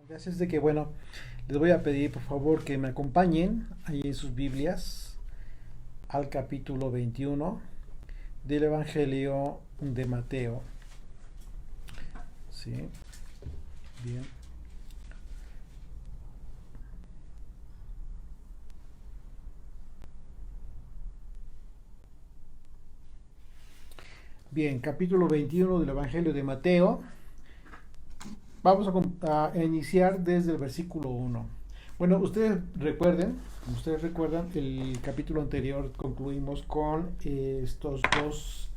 Gracias de que, bueno, les voy a pedir por favor que me acompañen ahí en sus Biblias al capítulo 21 del Evangelio de Mateo. Sí, bien. Bien, capítulo 21 del Evangelio de Mateo. Vamos a iniciar desde el versículo 1. Bueno, ustedes recuerdan, el capítulo anterior concluimos con estos dos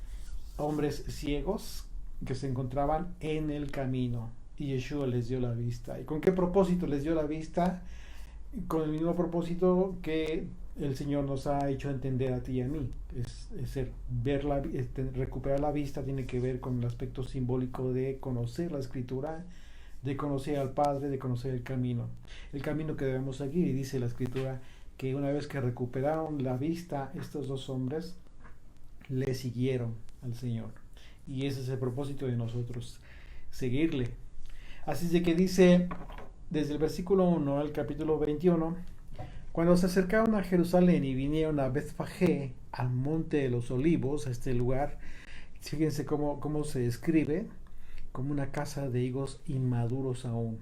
hombres ciegos que se encontraban en el camino y Yeshua les dio la vista. ¿Y con qué propósito les dio la vista? Con el mismo propósito que el Señor nos ha hecho entender a ti y a mí. Recuperar la vista tiene que ver con el aspecto simbólico de conocer la Escritura, de conocer al Padre, de conocer el camino que debemos seguir. Y dice la Escritura que una vez que recuperaron la vista, estos dos hombres le siguieron al Señor. Y ese es el propósito de nosotros, seguirle. Así es de que dice desde el versículo 1 al capítulo 21, cuando se acercaron a Jerusalén y vinieron a Betfagé, al monte de los olivos, a este lugar, fíjense cómo se describe, como una casa de higos inmaduros aún.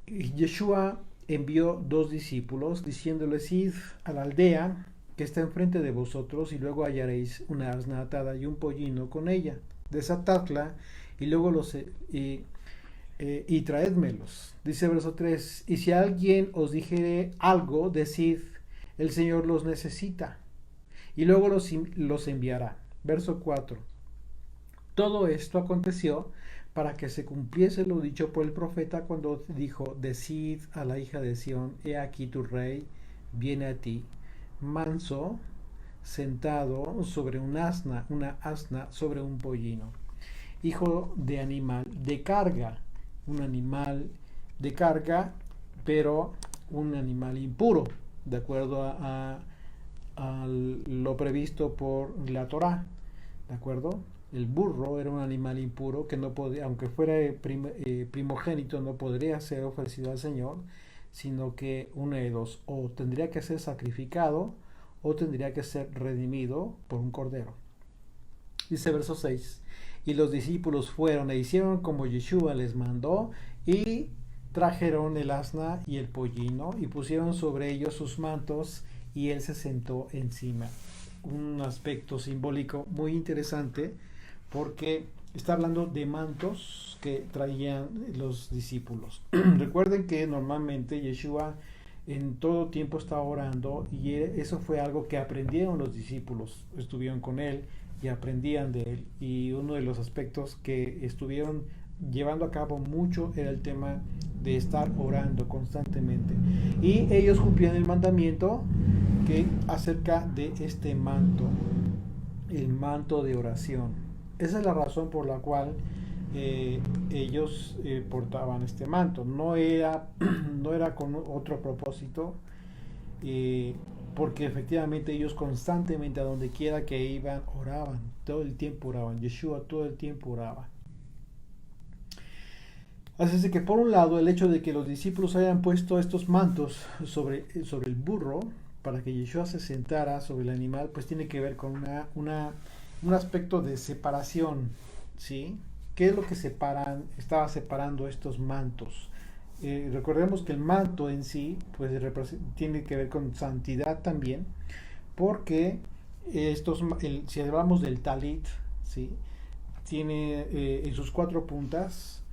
Y Yeshua envió dos discípulos, diciéndoles: id a la aldea que está enfrente de vosotros, y luego hallaréis una asna atada y un pollino con ella. Desatadla y luego y traédmelos. Dice verso 3: y si alguien os dijere algo, decid: el Señor los necesita, y luego los enviará. Verso 4: todo esto aconteció para que se cumpliese lo dicho por el profeta cuando dijo: decid a la hija de Sión, he aquí tu rey viene a ti, manso, sentado sobre una asna sobre un pollino, hijo de animal de carga, un animal de carga, pero un animal impuro, de acuerdo a lo previsto por la Torá, ¿de acuerdo? El burro era un animal impuro que no podía, aunque fuera primogénito, no podría ser ofrecido al Señor, sino que uno de dos: o tendría que ser sacrificado o tendría que ser redimido por un cordero. Dice verso 6: y los discípulos fueron e hicieron como Yeshua les mandó, y trajeron el asna y el pollino, y pusieron sobre ellos sus mantos, y él se sentó encima. Un aspecto simbólico muy interesante, porque está hablando de mantos que traían los discípulos. Recuerden que normalmente Yeshua en todo tiempo estaba orando, y eso fue algo que aprendieron los discípulos, estuvieron con él y aprendían de él, y uno de los aspectos que estuvieron llevando a cabo mucho era el tema de estar orando constantemente, y ellos cumplían el mandamiento que acerca de este manto, el manto de oración. Esa es la razón por la cual ellos portaban este manto. No era, no era con otro propósito, eh, porque efectivamente ellos constantemente, a donde quiera que iban, oraban, todo el tiempo oraban. Yeshua todo el tiempo oraba. Así es que, por un lado, el hecho de que los discípulos hayan puesto estos mantos sobre el burro para que Yeshua se sentara sobre el animal, pues tiene que ver con un aspecto de separación, ¿sí? ¿Qué es lo que estaba separando estos mantos? Recordemos que el manto en sí, pues tiene que ver con santidad también, porque si hablamos del talit, ¿sí? Tiene en sus cuatro puntas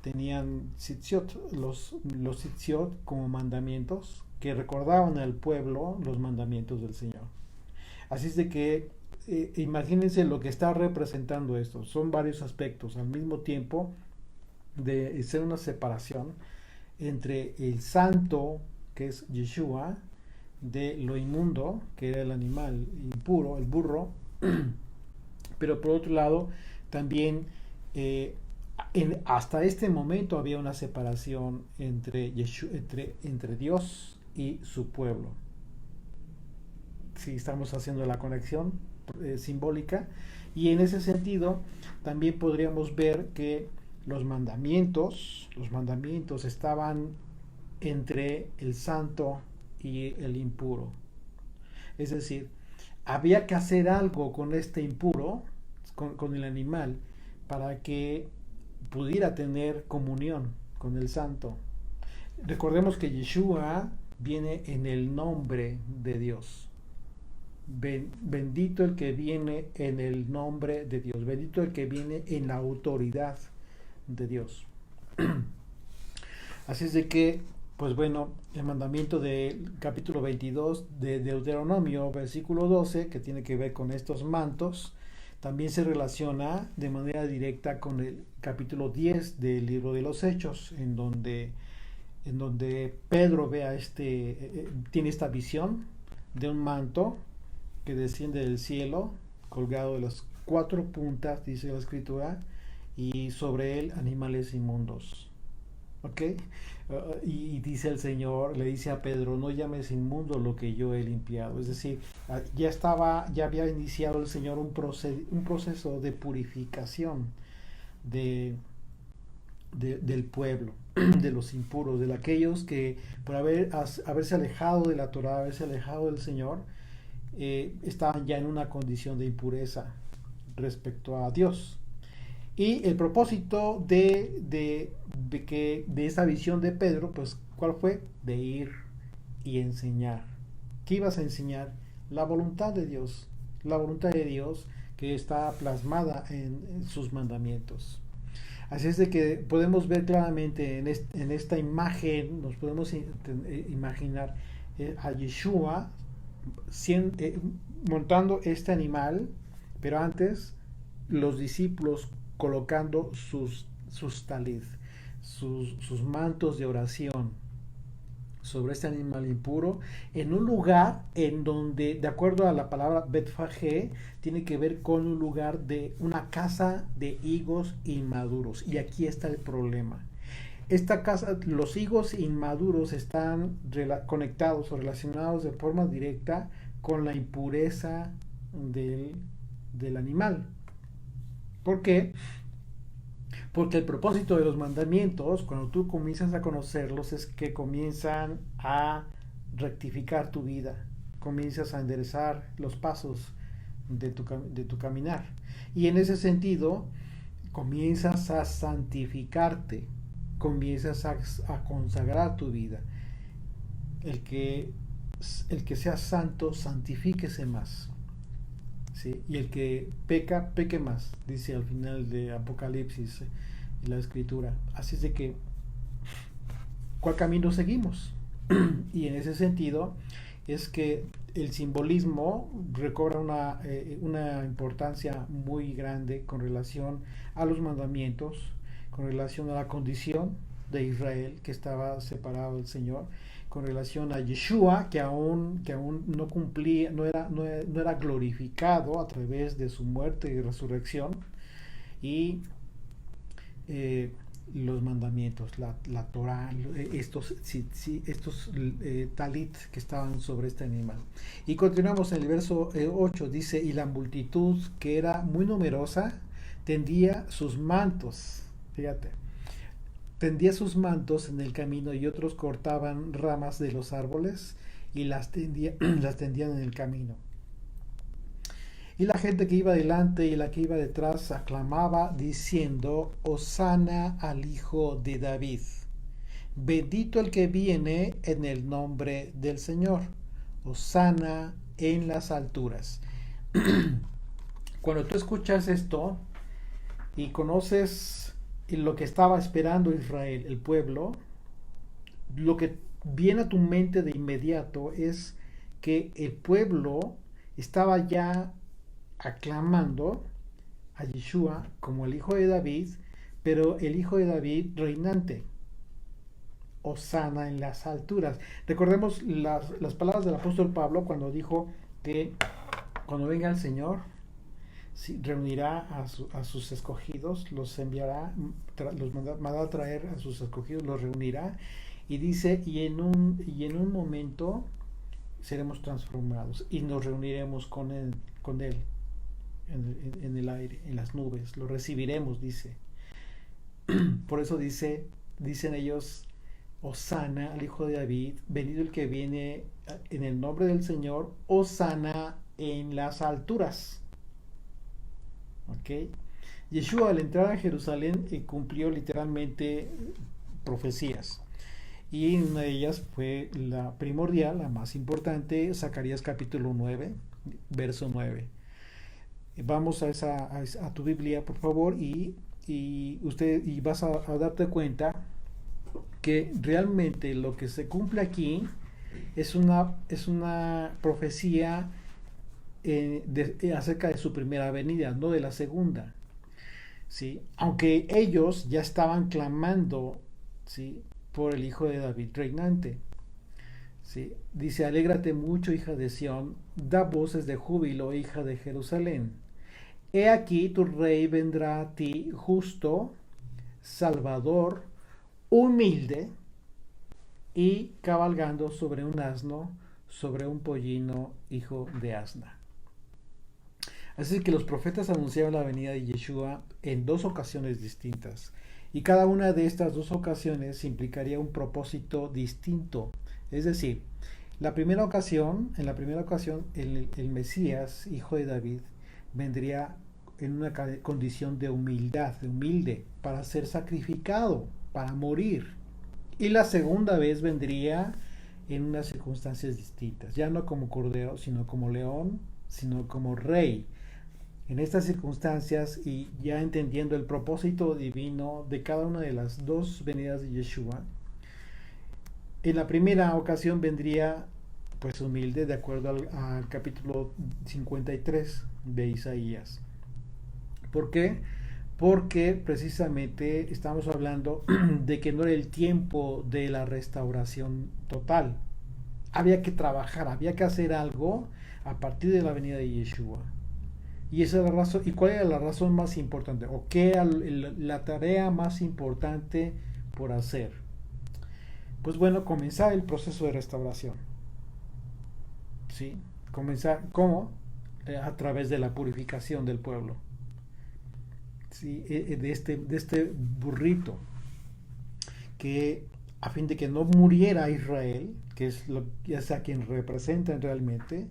tenían tzitziot, los tzitziot como mandamientos que recordaban al pueblo los mandamientos del Señor. Así es de que imagínense lo que está representando esto. Son varios aspectos al mismo tiempo, de ser una separación entre el santo, que es Yeshua, de lo inmundo, que era el animal impuro, el burro, pero por otro lado también hasta este momento había una separación entre Dios y su pueblo. Si estamos haciendo la conexión simbólica, y en ese sentido también podríamos ver que Los mandamientos estaban entre el santo y el impuro. Es decir, había que hacer algo con este impuro, con el animal, para que pudiera tener comunión con el santo. Recordemos que Yeshua viene en el nombre de Dios. Bendito el que viene en el nombre de Dios. Bendito el que viene en la autoridad de Dios. Así es de que, pues bueno, el mandamiento del capítulo 22 de Deuteronomio, versículo 12, que tiene que ver con estos mantos, también se relaciona de manera directa con el capítulo 10 del libro de los Hechos, en donde Pedro tiene esta visión de un manto que desciende del cielo, colgado de las 4 puntas, dice la escritura, y sobre él animales inmundos. ¿Ok? Y dice el Señor, le dice a Pedro, no llames inmundo lo que yo he limpiado. Es decir, ya había iniciado el Señor un proceso de purificación del pueblo, de los impuros, de aquellos que por haberse alejado de la Torah, haberse alejado del Señor, estaban ya en una condición de impureza respecto a Dios. Y el propósito de esa visión de Pedro, pues, ¿cuál fue? De ir y enseñar. ¿Qué ibas a enseñar? La voluntad de Dios. La voluntad de Dios que está plasmada en sus mandamientos. Así es de que podemos ver claramente en esta imagen, nos podemos imaginar a Yeshua montando este animal, pero antes los discípulos colocando sus talit, sus mantos de oración sobre este animal impuro, en un lugar en donde, de acuerdo a la palabra Betfagé, tiene que ver con un lugar de una casa de higos inmaduros. Y aquí está el problema. Esta casa, los higos inmaduros están conectados o relacionados de forma directa con la impureza del animal. ¿Por qué? Porque el propósito de los mandamientos, cuando tú comienzas a conocerlos, es que comienzan a rectificar tu vida, comienzas a enderezar los pasos de tu caminar. Y en ese sentido, comienzas a santificarte, comienzas a consagrar tu vida. El que sea santo, santifíquese más. ¿Sí? Y el que peca, peque más, dice al final de Apocalipsis en la escritura. Así es de que, ¿cuál camino seguimos? Y en ese sentido es que el simbolismo recobra una importancia muy grande con relación a los mandamientos, con relación a la condición de Israel que estaba separado del Señor, con relación a Yeshua que aún no cumplía, no era glorificado a través de su muerte y resurrección, y los mandamientos, la Torah, estos talit que estaban sobre este animal. Y continuamos en el verso 8, dice, y la multitud, que era muy numerosa, tendía sus mantos, fíjate, tendía sus mantos en el camino, y otros cortaban ramas de los árboles y las tendían en el camino. Y la gente que iba delante y la que iba detrás aclamaba diciendo, Hosana al Hijo de David. Bendito el que viene en el nombre del Señor. Hosana en las alturas. Cuando tú escuchas esto y conoces lo que estaba esperando Israel, el pueblo, lo que viene a tu mente de inmediato es que el pueblo estaba ya aclamando a Yeshua como el hijo de David, pero el hijo de David reinante. Hosana en las alturas. Recordemos las palabras del apóstol Pablo cuando dijo que cuando venga el Señor, reunirá a sus escogidos, los enviará, los mandará a traer a sus escogidos, los reunirá, y dice, y en un momento seremos transformados y nos reuniremos con él en el aire, en las nubes, lo recibiremos, dice. Por eso dicen ellos, Hosana al Hijo de David, venido el que viene en el nombre del Señor, Hosana en las alturas. ¿Ok? Yeshua al entrar a Jerusalén cumplió literalmente profecías. Y una de ellas fue la primordial, la más importante, Zacarías capítulo 9, verso 9. Vamos a tu Biblia, por favor, y vas a darte cuenta que realmente lo que se cumple aquí es una profecía acerca de su primera venida, no de la segunda. ¿Sí? Aunque ellos ya estaban clamando, ¿sí?, por el Hijo de David reinante. ¿Sí? Dice, alégrate mucho, hija de Sión, da voces de júbilo, hija de Jerusalén. He aquí tu rey vendrá a ti justo, salvador, humilde y cabalgando sobre un asno, sobre un pollino, hijo de asna. Así que los profetas anunciaron la venida de Yeshua en dos ocasiones distintas. Y cada una de estas dos ocasiones implicaría un propósito distinto. Es decir, en la primera ocasión, el Mesías, hijo de David, vendría en una condición de humildad, de humilde, para ser sacrificado, para morir. Y la segunda vez vendría en unas circunstancias distintas, ya no como cordero, sino como león, sino como rey. En estas circunstancias y ya entendiendo el propósito divino de cada una de las dos venidas de Yeshua, en la primera ocasión vendría pues humilde, de acuerdo al capítulo 53 de Isaías. ¿Por qué? Porque precisamente estamos hablando de que no era el tiempo de la restauración total. Había que trabajar, había que hacer algo a partir de la venida de Yeshua. Y esa es la razón. ¿Y cuál era la razón más importante? ¿O qué era la tarea más importante por hacer? Pues bueno, comenzar el proceso de restauración. ¿Sí? Comenzar, ¿cómo? A través de la purificación del pueblo. ¿Sí? De este burrito. Que a fin de que no muriera Israel, que es ya sea quien representa realmente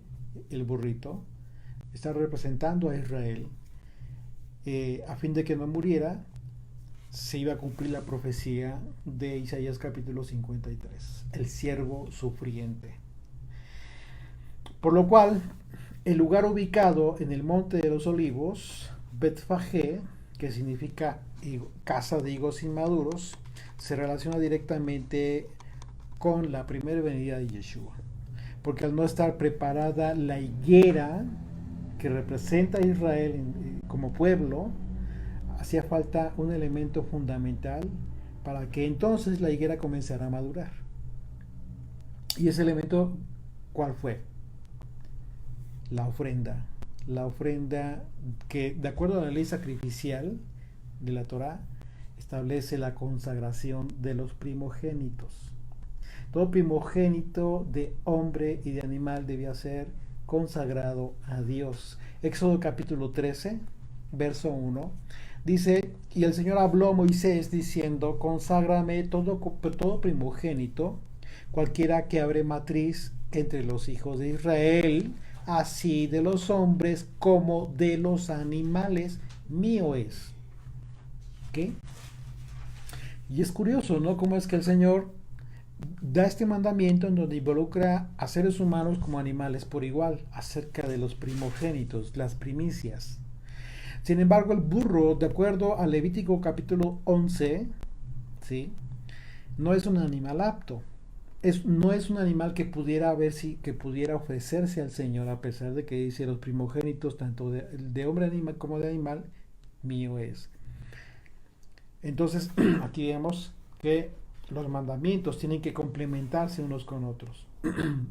el burrito, está representando a Israel, a fin de que no muriera, se iba a cumplir la profecía de Isaías capítulo 53, el siervo sufriente. Por lo cual, el lugar ubicado en el Monte de los Olivos, Betfagé, que significa casa de higos inmaduros, se relaciona directamente con la primera venida de Yeshua. Porque al no estar preparada la higuera que representa a Israel como pueblo, hacía falta un elemento fundamental para que entonces la higuera comenzara a madurar. Y ese elemento, ¿cuál fue? La ofrenda. La ofrenda que, de acuerdo a la ley sacrificial de la Torá, establece la consagración de los primogénitos. Todo primogénito de hombre y de animal debía ser consagrado a Dios. Éxodo capítulo 13, verso 1, dice, y el Señor habló a Moisés diciendo, conságrame todo primogénito, cualquiera que abre matriz entre los hijos de Israel, así de los hombres como de los animales, mío es. ¿Qué? Y es curioso, ¿no? Cómo es que el Señor da este mandamiento en donde involucra a seres humanos como animales por igual, acerca de los primogénitos, las primicias. Sin embargo, el burro, de acuerdo a Levítico capítulo 11, ¿sí?, no es un animal apto. No es un animal que pudiera ofrecerse al Señor, a pesar de que dice los primogénitos, tanto de hombre animal como de animal, mío es. Entonces, aquí vemos que los mandamientos tienen que complementarse unos con otros.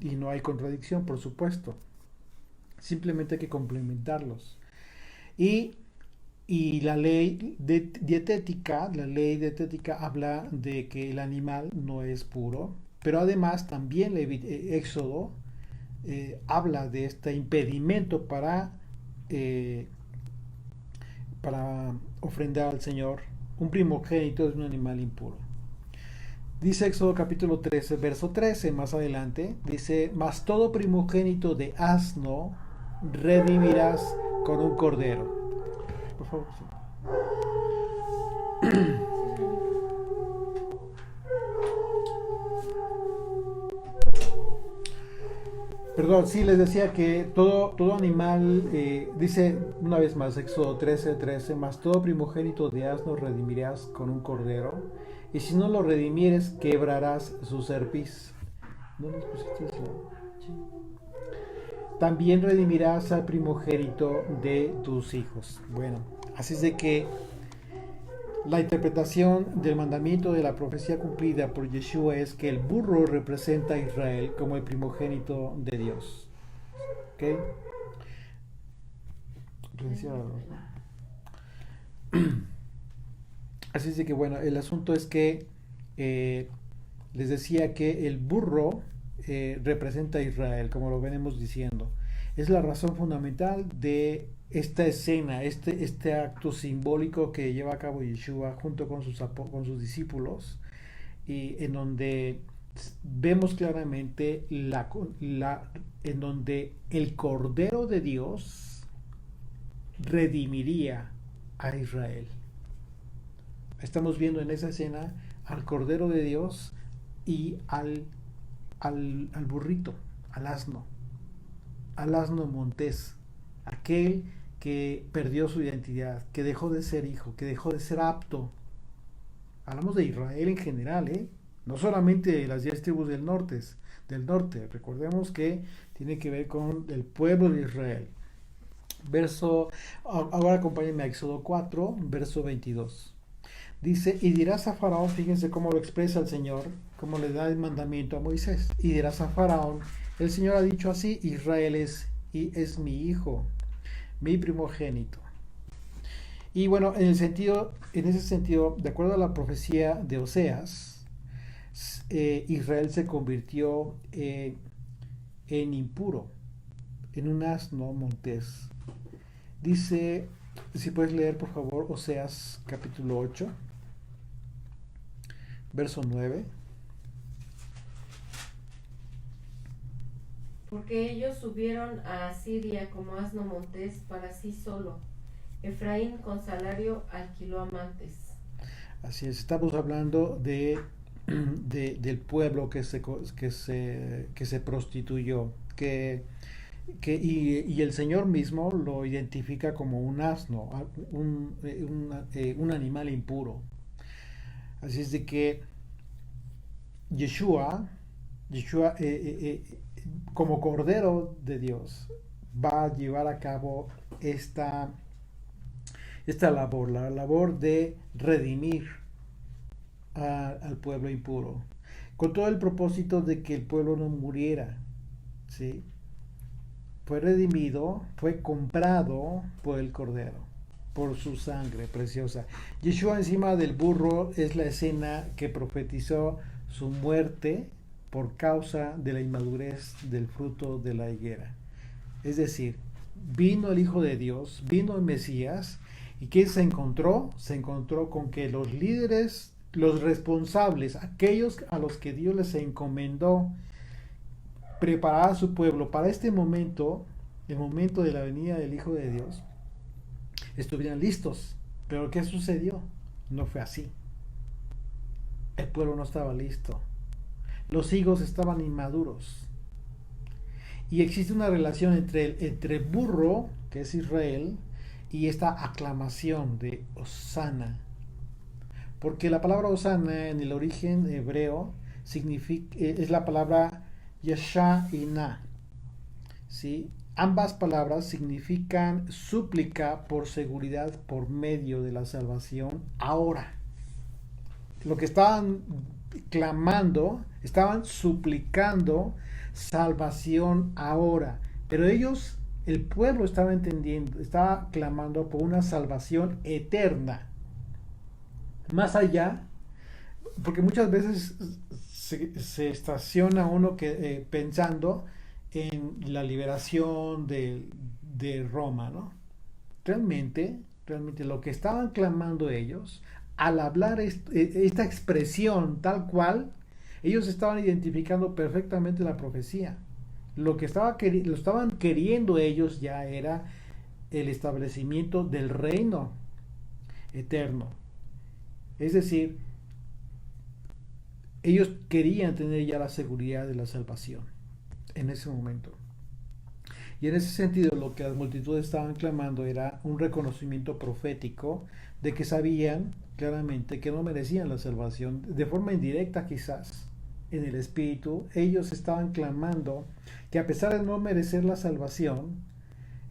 Y no hay contradicción, por supuesto. Simplemente hay que complementarlos. Y la ley dietética habla de que el animal no es puro, pero además también Éxodo habla de este impedimento para ofrendar al Señor un primogénito es un animal impuro. Dice Éxodo capítulo 13, verso 13, más adelante, dice, mas todo primogénito de asno redimirás con un cordero. Por favor, sí. Perdón, sí, les decía que todo animal, dice una vez más, Éxodo 13, 13, más todo primogénito de asno redimirás con un cordero, y si no lo redimieres, quebrarás su cerviz. ¿No les pusiste eso? Sí. También redimirás al primogénito de tus hijos. Bueno, así es de que la interpretación del mandamiento de la profecía cumplida por Yeshua es que el burro representa a Israel como el primogénito de Dios. ¿Ok? Así es de que, bueno, el asunto es que les decía que el burro representa a Israel, como lo venimos diciendo. Es la razón fundamental de esta escena, este acto simbólico que lleva a cabo Yeshua junto con sus discípulos, y en donde vemos claramente en donde el Cordero de Dios redimiría a Israel. Estamos viendo en esa escena al Cordero de Dios y al burrito, al asno montés, aquel que perdió su identidad, que dejó de ser hijo, que dejó de ser apto. Hablamos de Israel en general, ¿eh? No solamente de las 10 tribus del norte. Recordemos que tiene que ver con el pueblo de Israel. Ahora acompáñenme a Éxodo 4, verso 22. Dice, y dirás a Faraón, fíjense cómo lo expresa el Señor, cómo le da el mandamiento a Moisés. Y dirás a Faraón, el Señor ha dicho así, Israel es mi hijo, mi primogénito. Y bueno, en ese sentido, de acuerdo a la profecía de Oseas, Israel se convirtió en impuro, en un asno montés. Dice, si puedes leer por favor Oseas capítulo 8, verso 9. Porque ellos subieron a Asiria como asno montés para sí solo. Efraín con salario alquiló amantes. Así es, estamos hablando del pueblo que se prostituyó, y el Señor mismo lo identifica como un asno, un animal impuro. Así es de que Yeshua como Cordero de Dios, va a llevar a cabo esta labor, la labor de redimir al pueblo impuro, con todo el propósito de que el pueblo no muriera, ¿sí? Fue redimido, fue comprado por el Cordero, por su sangre preciosa. Yeshua encima del burro es la escena que profetizó su muerte por causa de la inmadurez del fruto de la higuera. Es decir, vino el Hijo de Dios, vino el Mesías, y ¿qué se encontró? Se encontró con que los líderes, los responsables, aquellos a los que Dios les encomendó preparar a su pueblo para este momento, el momento de la venida del Hijo de Dios, estuvieran listos. Pero ¿qué sucedió? No fue así. El pueblo no estaba listo. Los higos estaban inmaduros. Y existe una relación entre el burro, que es Israel, y esta aclamación de Osana. Porque la palabra Osana en el origen hebreo es la palabra Yasha y Na. ¿Sí? Ambas palabras significan súplica por seguridad por medio de la salvación ahora. Lo que estaban clamando, estaban suplicando salvación ahora. Pero ellos, el pueblo estaba entendiendo, estaba clamando por una salvación eterna. Más allá, porque muchas veces se estaciona uno pensando en la liberación de Roma, ¿no? Realmente lo que estaban clamando ellos al hablar esta expresión tal cual, ellos estaban identificando perfectamente la profecía. Lo que lo estaban queriendo ellos ya era el establecimiento del reino eterno. Es decir, ellos querían tener ya la seguridad de la salvación en ese momento. Y en ese sentido lo que las multitudes estaban clamando era un reconocimiento profético de que sabían claramente que no merecían la salvación, de forma indirecta quizás, en el espíritu. Ellos estaban clamando que a pesar de no merecer la salvación,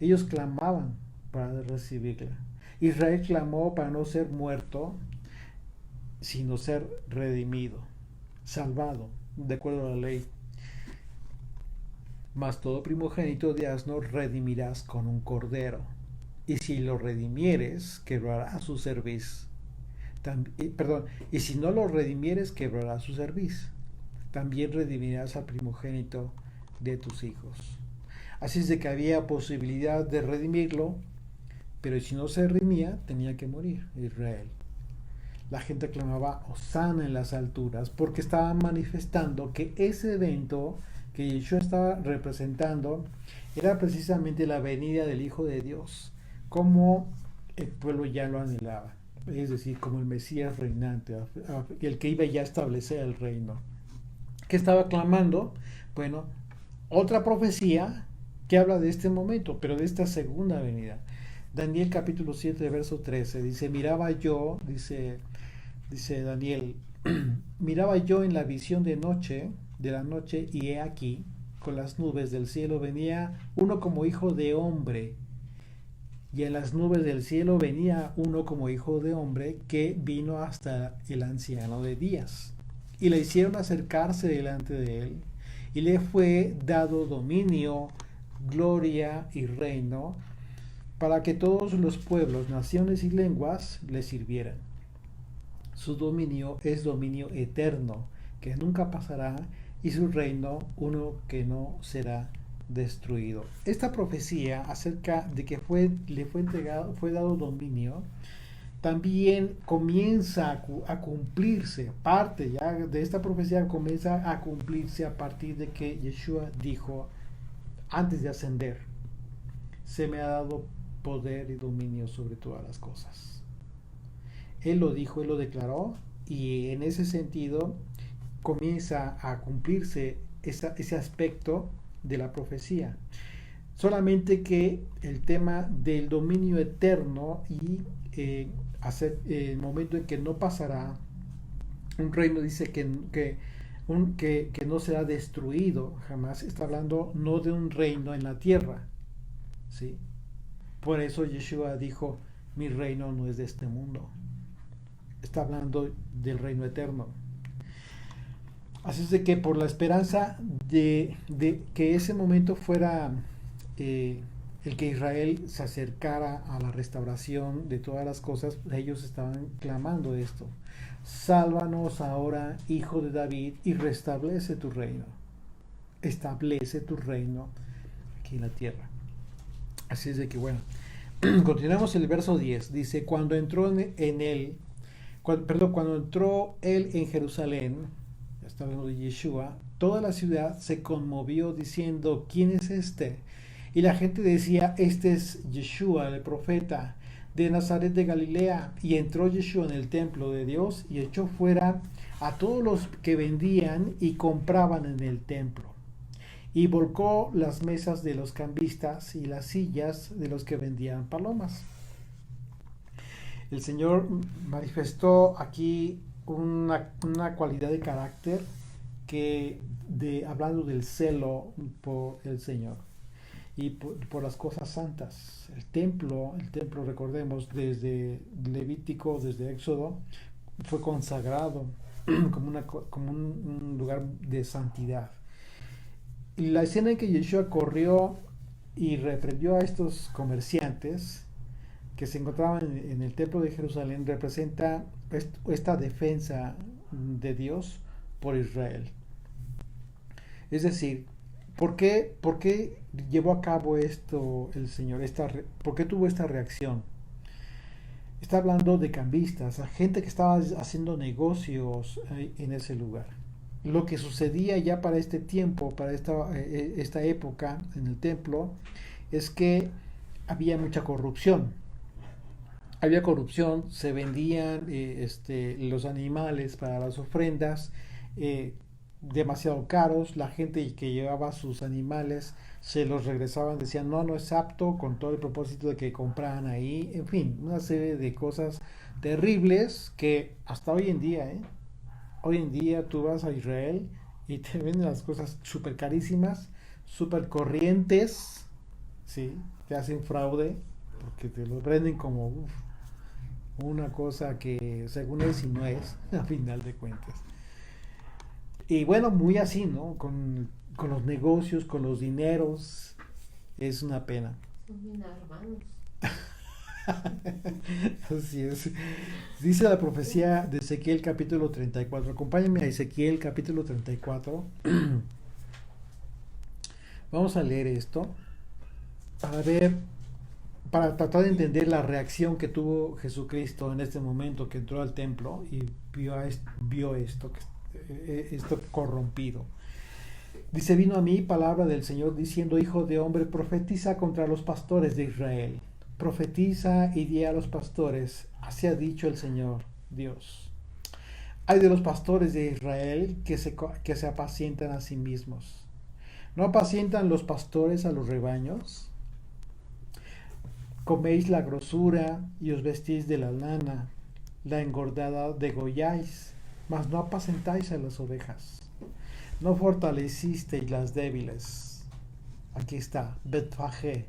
ellos clamaban para recibirla. Israel clamó para no ser muerto, sino ser redimido, salvado, de acuerdo a la ley. Mas todo primogénito de asno redimirás con un cordero, y si lo redimieres, quebrará su cerviz. Y si no lo redimieres, quebrará su cerviz. También redimirás al primogénito de tus hijos. Así es de que había posibilidad de redimirlo, pero si no se redimía, tenía que morir Israel. La gente clamaba Hosana en las alturas, porque estaba manifestando que ese evento que Yeshua estaba representando era precisamente la venida del Hijo de Dios, como el pueblo ya lo anhelaba, es decir, como el Mesías reinante, el que iba ya a establecer el reino. ¿Qué estaba clamando? Bueno, otra profecía que habla de este momento, pero de esta segunda venida. Daniel capítulo 7, verso 13, dice, dice Daniel, miraba yo en la visión de la noche, y he aquí, con las nubes del cielo venía uno como hijo de hombre, y en las nubes del cielo venía uno como hijo de hombre, que vino hasta el anciano de días, y le hicieron acercarse delante de él, y le fue dado dominio, gloria y reino, para que todos los pueblos, naciones y lenguas le sirvieran. Su dominio es dominio eterno, que nunca pasará, y su reino uno que no será destruido. Esta profecía acerca de que le fue entregado, fue dado dominio, también comienza a cumplirse. Parte ya de esta profecía comienza a cumplirse a partir de que Yeshua dijo antes de ascender: se me ha dado poder y dominio sobre todas las cosas. Él lo dijo, él lo declaró, y en ese sentido comienza a cumplirse ese aspecto de la profecía. Solamente que el tema del dominio eterno y el momento en que no pasará, un reino dice que no será destruido jamás, está hablando no de un reino en la tierra, ¿sí? Por eso Yeshua dijo: mi reino no es de este mundo. Está hablando del reino eterno. Así es de que por la esperanza de que ese momento fuera el que Israel se acercara a la restauración de todas las cosas, ellos estaban clamando esto: sálvanos ahora, hijo de David, y restablece tu reino. Establece tu reino aquí en la tierra. Así es de que, bueno, continuamos el verso 10. Dice: cuando entró cuando entró él en Jerusalén, está hablando de Yeshua, toda la ciudad se conmovió diciendo: ¿quién es este? Y la gente decía: este es Yeshua, el profeta de Nazaret de Galilea. Y entró Yeshua en el templo de Dios y echó fuera a todos los que vendían y compraban en el templo, y volcó las mesas de los cambistas y las sillas de los que vendían palomas. El Señor manifestó aquí una cualidad de carácter hablando del celo por el Señor y por las cosas santas. El templo, recordemos, desde Levítico, desde Éxodo, fue consagrado como un lugar de santidad. Y la escena en que Yeshua corrió y reprendió a estos comerciantes que se encontraban en el templo de Jerusalén representa esta defensa de Dios por Israel. Es decir, ¿por qué llevó a cabo esto el Señor? ¿Por qué tuvo esta reacción? Está hablando de cambistas, a gente que estaba haciendo negocios en ese lugar. Lo que sucedía ya para este tiempo, para esta época en el templo, es que había mucha corrupción. Había corrupción, se vendían los animales para las ofrendas demasiado caros, la gente que llevaba sus animales se los regresaban, decían no, no es apto, con todo el propósito de que compraran ahí, en fin, una serie de cosas terribles que hasta hoy en día, hoy en día tú vas a Israel y te venden las cosas súper carísimas, súper corrientes, ¿sí? Te hacen fraude porque te los venden como una cosa que según es y no es, a final de cuentas. Y bueno, muy así, ¿no? Con los negocios, con los dineros, es una pena. Son bien hermanos. Así es. Dice la profecía de Ezequiel capítulo 34. Acompáñenme a Ezequiel capítulo 34. Vamos a leer esto para ver, para tratar de entender la reacción que tuvo Jesucristo en este momento que entró al templo y vio esto corrompido. Dice, vino a mí palabra del Señor diciendo, hijo de hombre, profetiza contra los pastores de Israel. Profetiza y di a los pastores, así ha dicho el Señor Dios. Hay de los pastores de Israel que se apacientan a sí mismos. ¿No apacientan los pastores a los rebaños? Coméis la grosura y os vestís de la lana, la engordada degolláis, mas no apacentáis a las ovejas. No fortalecisteis las débiles. Aquí está, Betfagé.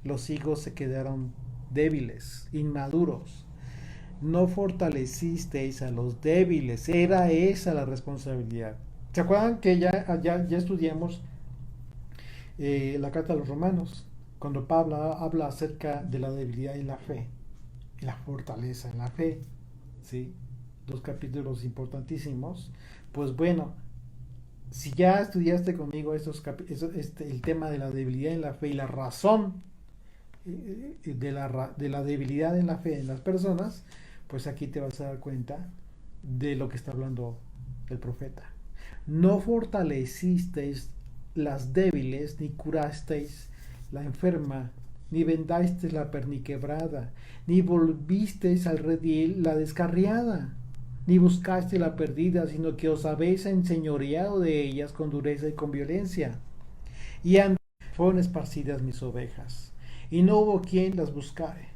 Los higos se quedaron débiles, inmaduros. No fortalecisteis a los débiles. Era esa la responsabilidad. ¿Se acuerdan que ya estudiamos la carta a los romanos? Cuando Pablo habla acerca de la debilidad en la fe y la fortaleza en la fe, ¿sí? Dos capítulos importantísimos. Pues bueno, si ya estudiaste conmigo el tema de la debilidad en la fe y la razón de la debilidad en la fe en las personas, pues aquí te vas a dar cuenta de lo que está hablando el profeta. No fortalecisteis las débiles, ni curasteis la enferma, ni vendasteis la perniquebrada, ni volvisteis al redil la descarriada, ni buscasteis la perdida, sino que os habéis enseñoreado de ellas con dureza y con violencia. Y antes fueron esparcidas mis ovejas, y no hubo quien las buscare,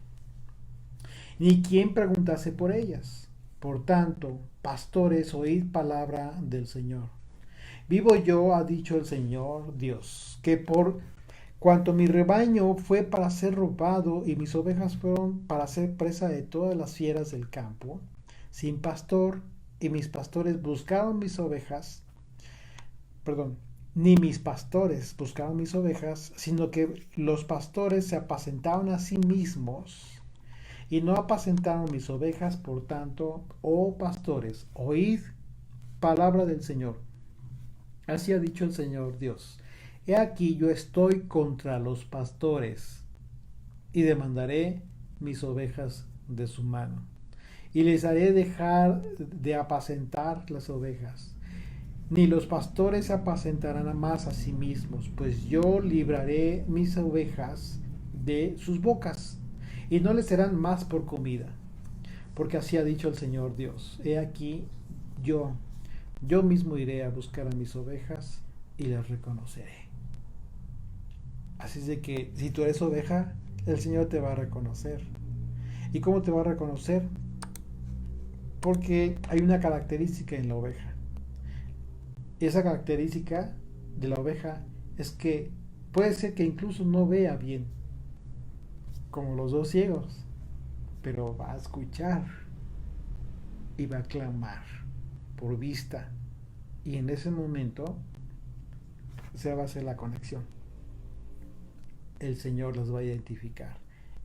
ni quien preguntase por ellas. Por tanto, pastores, oíd palabra del Señor. Vivo yo, ha dicho el Señor Dios, que por cuanto mi rebaño fue para ser robado y mis ovejas fueron para ser presa de todas las fieras del campo, sin pastor, y mis pastores buscaron mis ovejas, ni mis pastores buscaron mis ovejas, sino que los pastores se apacentaron a sí mismos y no apacentaron mis ovejas. Por tanto, oh pastores, oíd palabra del Señor. Así ha dicho el Señor Dios. He aquí yo estoy contra los pastores y demandaré mis ovejas de su mano. Y les haré dejar de apacentar las ovejas. Ni los pastores se apacentarán más a sí mismos, pues yo libraré mis ovejas de sus bocas, y no les serán más por comida. Porque así ha dicho el Señor Dios. He aquí yo mismo iré a buscar a mis ovejas y las reconoceré. Así es de que si tú eres oveja, el Señor te va a reconocer. ¿Y cómo te va a reconocer? Porque hay una característica en la oveja. Esa característica de la oveja es que puede ser que incluso no vea bien, como los dos ciegos, pero va a escuchar y va a clamar por vista. Y en ese momento se va a hacer la conexión. El Señor las va a identificar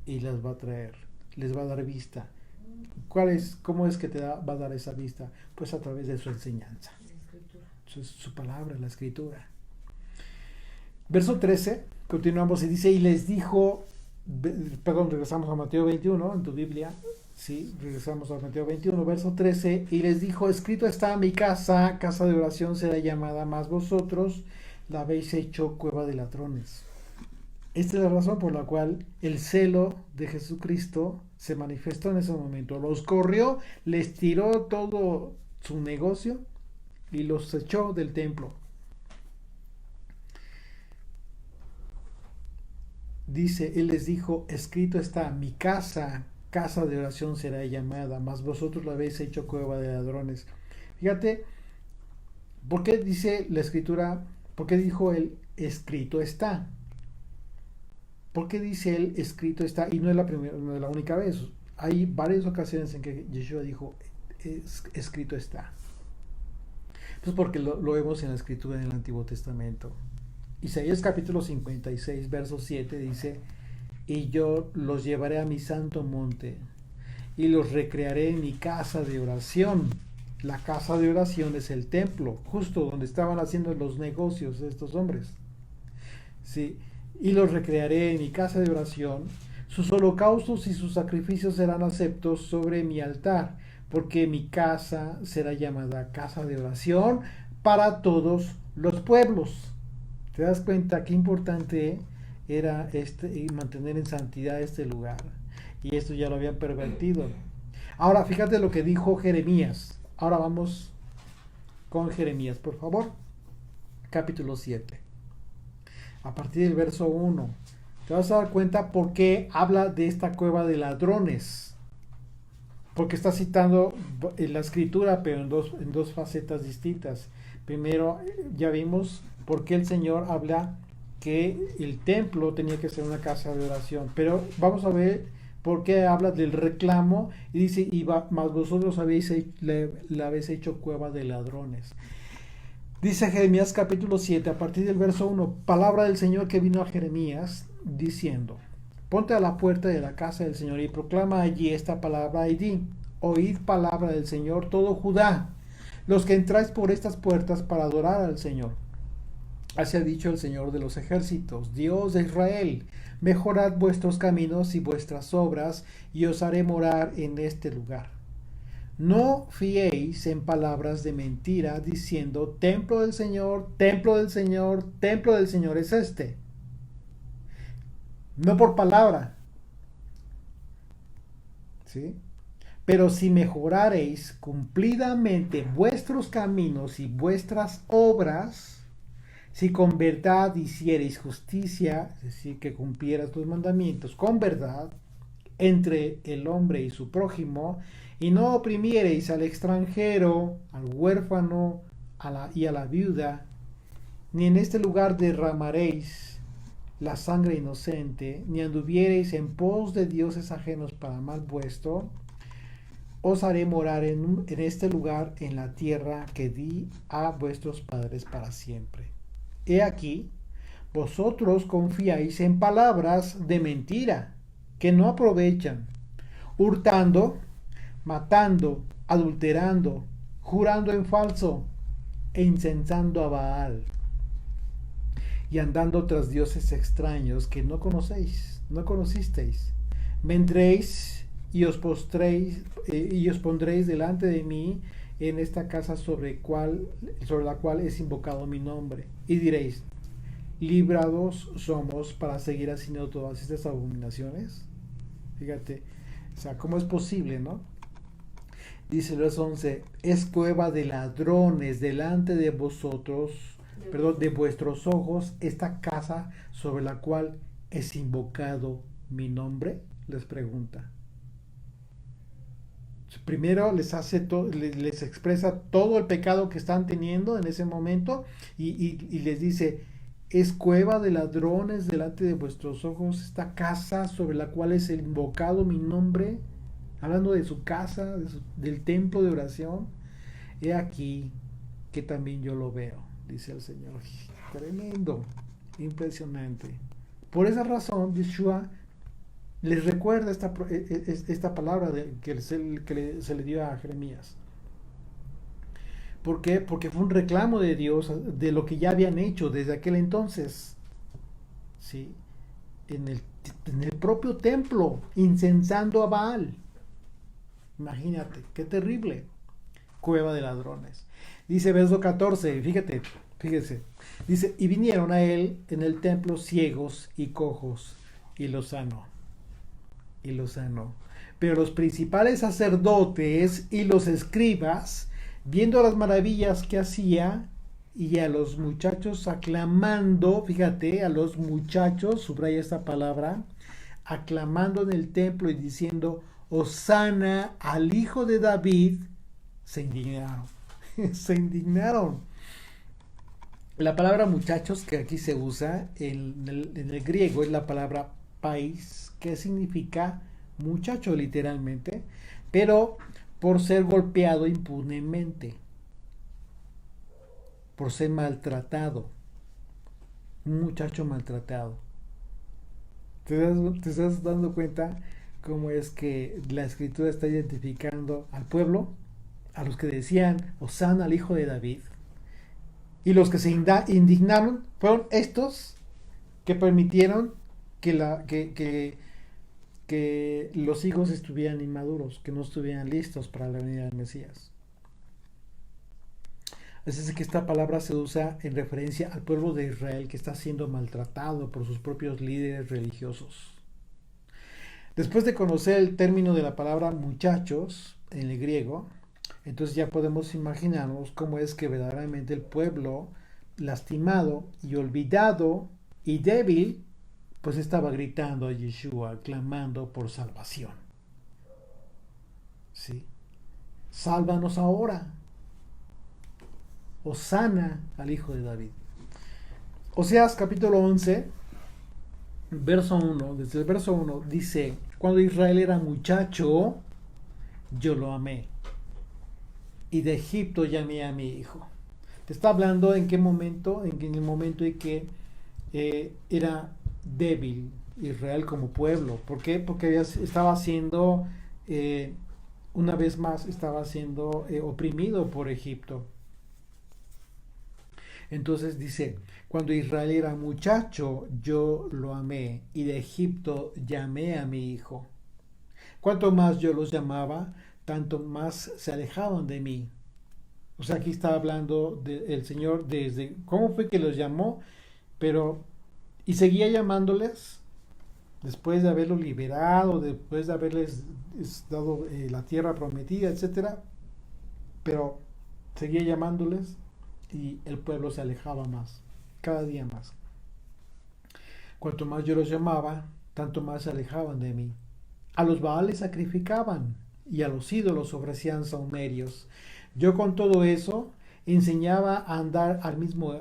y las va a traer, les va a dar vista. ¿Cómo es que va a dar esa vista? Pues a través de su enseñanza. Su palabra, la escritura. Verso 13, continuamos y dice, y les dijo, regresamos a Mateo 21 en tu Biblia, Sí, regresamos a Mateo 21, verso 13, y les dijo, escrito está, mi casa, casa de oración será llamada, mas vosotros la habéis hecho cueva de ladrones. Esta es la razón por la cual el celo de Jesucristo se manifestó en ese momento. Los corrió, les tiró todo su negocio y los echó del templo. Dice, él les dijo, escrito está, mi casa, casa de oración será llamada, mas vosotros la habéis hecho cueva de ladrones. Fíjate, ¿por qué dice la escritura, por qué dijo él, escrito está? ¿Por qué dice él, escrito está? Y no es la primera, no es la única vez. Hay varias ocasiones en que Yeshua dijo, escrito está. Pues porque lo vemos en la escritura en el Antiguo Testamento. Isaías capítulo 56, verso 7 dice, y yo los llevaré a mi santo monte y los recrearé en mi casa de oración. La casa de oración es el templo, justo donde estaban haciendo los negocios de estos hombres. Sí, y los recrearé en mi casa de oración. Sus holocaustos y sus sacrificios serán aceptos sobre mi altar, porque mi casa será llamada casa de oración para todos los pueblos. ¿Te das cuenta qué importante era mantener en santidad este lugar? Y esto ya lo habían pervertido. Ahora, fíjate lo que dijo Jeremías. Ahora vamos con Jeremías, por favor. Capítulo 7. A partir del verso 1. Te vas a dar cuenta por qué habla de esta cueva de ladrones. Porque está citando la escritura, pero en dos facetas distintas. Primero, ya vimos por qué el Señor habla que el templo tenía que ser una casa de oración. Pero vamos a ver por qué habla del reclamo y dice, mas vosotros la habéis hecho cueva de ladrones. Dice Jeremías capítulo 7, a partir del verso 1, palabra del Señor que vino a Jeremías diciendo, ponte a la puerta de la casa del Señor y proclama allí esta palabra y di, oíd palabra del Señor todo Judá, los que entráis por estas puertas para adorar al Señor. Así ha dicho el Señor de los ejércitos, Dios de Israel, mejorad vuestros caminos y vuestras obras, y os haré morar en este lugar. No fiéis en palabras de mentira, diciendo, templo del Señor, templo del Señor, templo del Señor es este. No por palabra. ¿Sí? Pero si mejorareis cumplidamente vuestros caminos y vuestras obras, si con verdad hiciereis justicia, es decir, que cumplieras tus mandamientos con verdad, entre el hombre y su prójimo, y no oprimiereis al extranjero, al huérfano y a la viuda, ni en este lugar derramaréis la sangre inocente, ni anduviereis en pos de dioses ajenos para mal vuestro, os haré morar en este lugar, en la tierra que di a vuestros padres para siempre. He aquí, vosotros confiáis en palabras de mentira, que no aprovechan, hurtando, matando, adulterando, jurando en falso, e incensando a Baal, y andando tras dioses extraños que no conocisteis. Vendréis y os pondréis delante de mí en esta casa sobre la cual es invocado mi nombre, y diréis, librados somos para seguir haciendo todas estas abominaciones. Fíjate, o sea, ¿cómo es posible, no? Dice el verso 11, es cueva de ladrones delante de de vuestros ojos, esta casa sobre la cual es invocado mi nombre, les pregunta. Primero les expresa todo el pecado que están teniendo en ese momento y les dice, es cueva de ladrones delante de vuestros ojos esta casa sobre la cual es invocado mi nombre, hablando de su casa, del templo de oración. He aquí que también yo lo veo, dice el Señor. Tremendo, impresionante. Por esa razón, Yeshua les recuerda esta palabra que se le dio a Jeremías. ¿Por qué? Porque fue un reclamo de Dios de lo que ya habían hecho desde aquel entonces. ¿Sí? En el propio templo, incensando a Baal. Imagínate, qué terrible. Cueva de ladrones. Dice verso 14, fíjese. Dice, y vinieron a él en el templo ciegos y cojos, y los sanó. Y los sanó. Pero los principales sacerdotes y los escribas, viendo las maravillas que hacía, y a los muchachos aclamando, fíjate, a los muchachos, subraya esta palabra, aclamando en el templo y diciendo, Hosana al hijo de David, se indignaron. Se indignaron. La palabra muchachos que aquí se usa en el griego es la palabra pais, que significa muchacho literalmente, pero por ser golpeado impunemente, por ser maltratado, un muchacho maltratado. ¿Te estás dando cuenta cómo es que la escritura está identificando al pueblo, a los que decían Hosana al hijo de David? Y los que se indignaron fueron estos que permitieron que los hijos estuvieran inmaduros, que no estuvieran listos para la venida del Mesías. Es decir, que esta palabra se usa en referencia al pueblo de Israel que está siendo maltratado por sus propios líderes religiosos. Después de conocer el término de la palabra muchachos en el griego, entonces ya podemos imaginarnos cómo es que verdaderamente el pueblo lastimado y olvidado y débil, pues estaba gritando a Yeshua, clamando por salvación. ¿Sí? Sálvanos ahora. Hosana al hijo de David. Oseas capítulo 11, verso 1, desde el verso 1 dice, cuando Israel era muchacho, yo lo amé. Y de Egipto llamé a mi hijo. Te está hablando en qué momento, en el momento en que era débil Israel como pueblo. ¿Por qué? Porque estaba siendo, una vez más, estaba siendo oprimido por Egipto. Entonces dice, cuando Israel era muchacho, yo lo amé, y de Egipto llamé a mi hijo. Cuanto más yo los llamaba, tanto más se alejaban de mí. O sea, aquí está hablando el Señor desde cómo fue que los llamó, pero y seguía llamándoles después de haberlos liberado, después de haberles dado la tierra prometida, etcétera. Pero seguía llamándoles y el pueblo se alejaba más, cada día más. Cuanto más yo los llamaba, tanto más se alejaban de mí. A los Baales sacrificaban y a los ídolos ofrecían saumerios. Yo con todo eso enseñaba a andar al mismo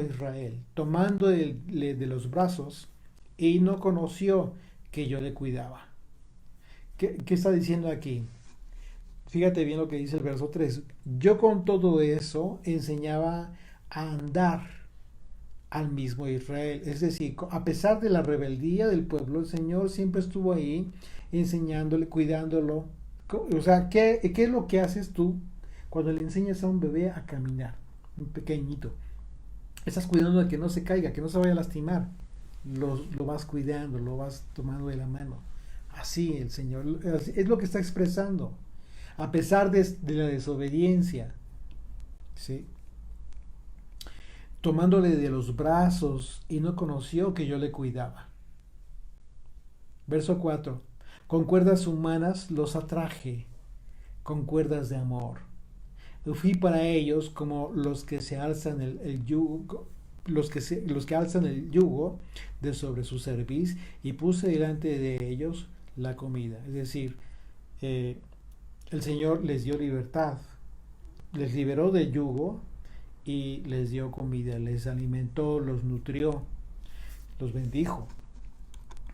Israel, tomándole de los brazos, y no conoció que yo le cuidaba. ¿Qué está diciendo aquí? Fíjate bien lo que dice el verso 3. Yo con todo eso enseñaba a andar al mismo Israel. Es decir, a pesar de la rebeldía del pueblo, el Señor siempre estuvo ahí enseñándole, cuidándolo. O sea, ¿qué es lo que haces tú cuando le enseñas a un bebé a caminar? Un pequeño. Estás cuidando de que no se caiga, que no se vaya a lastimar. Lo vas cuidando, lo vas tomando de la mano. Así el Señor, es lo que está expresando. A pesar de la desobediencia, ¿sí? Tomándole de los brazos, y no conoció que yo le cuidaba. Verso 4. Con cuerdas humanas los atraje, con cuerdas de amor. Fui para ellos como los que se alzan el yugo, los que alzan el yugo de sobre su cerviz, y puse delante de ellos la comida. Es decir, el Señor les dio libertad, les liberó del yugo y les dio comida, les alimentó, los nutrió, los bendijo.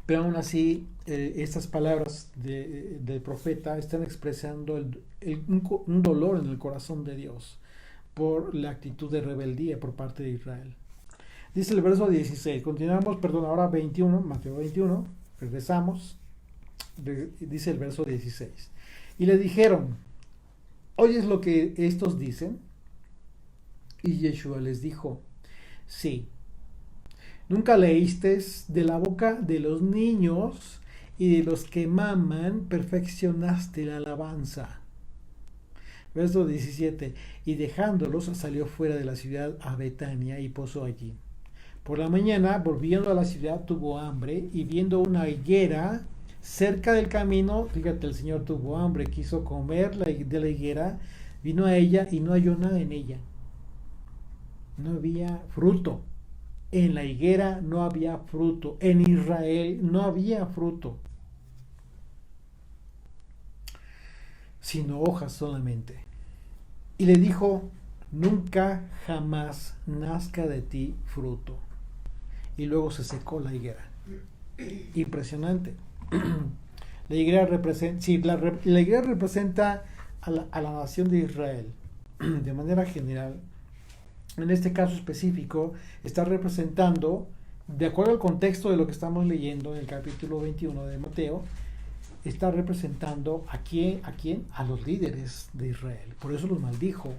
Pero aún así, estas palabras del profeta están expresando un dolor en el corazón de Dios por la actitud de rebeldía por parte de Israel. Dice el verso 16, continuamos, ahora 21, Mateo 21, regresamos, dice el verso 16. Y le dijeron, ¿oyes lo que estos dicen? Y Yeshua les dijo, sí. ¿Nunca leíste de la boca de los niños y de los que maman perfeccionaste la alabanza. Verso 17. Y dejándolos salió fuera de la ciudad a Betania y posó allí. Por la mañana, volviendo a la ciudad, tuvo hambre y viendo una higuera cerca del camino, fíjate, el Señor tuvo hambre, quiso comer de la higuera, vino a ella y no halló nada en ella. No había fruto. En la higuera no había fruto. En Israel no había fruto, sino hojas solamente. Y le dijo, nunca jamás nazca de ti fruto. Y luego se secó la higuera. Impresionante. La higuera representa, sí, la higuera representa a la nación de Israel. De manera general, en este caso específico, está representando, de acuerdo al contexto de lo que estamos leyendo en el capítulo 21 de Mateo, está representando a quién, a los líderes de Israel. Por eso los maldijo.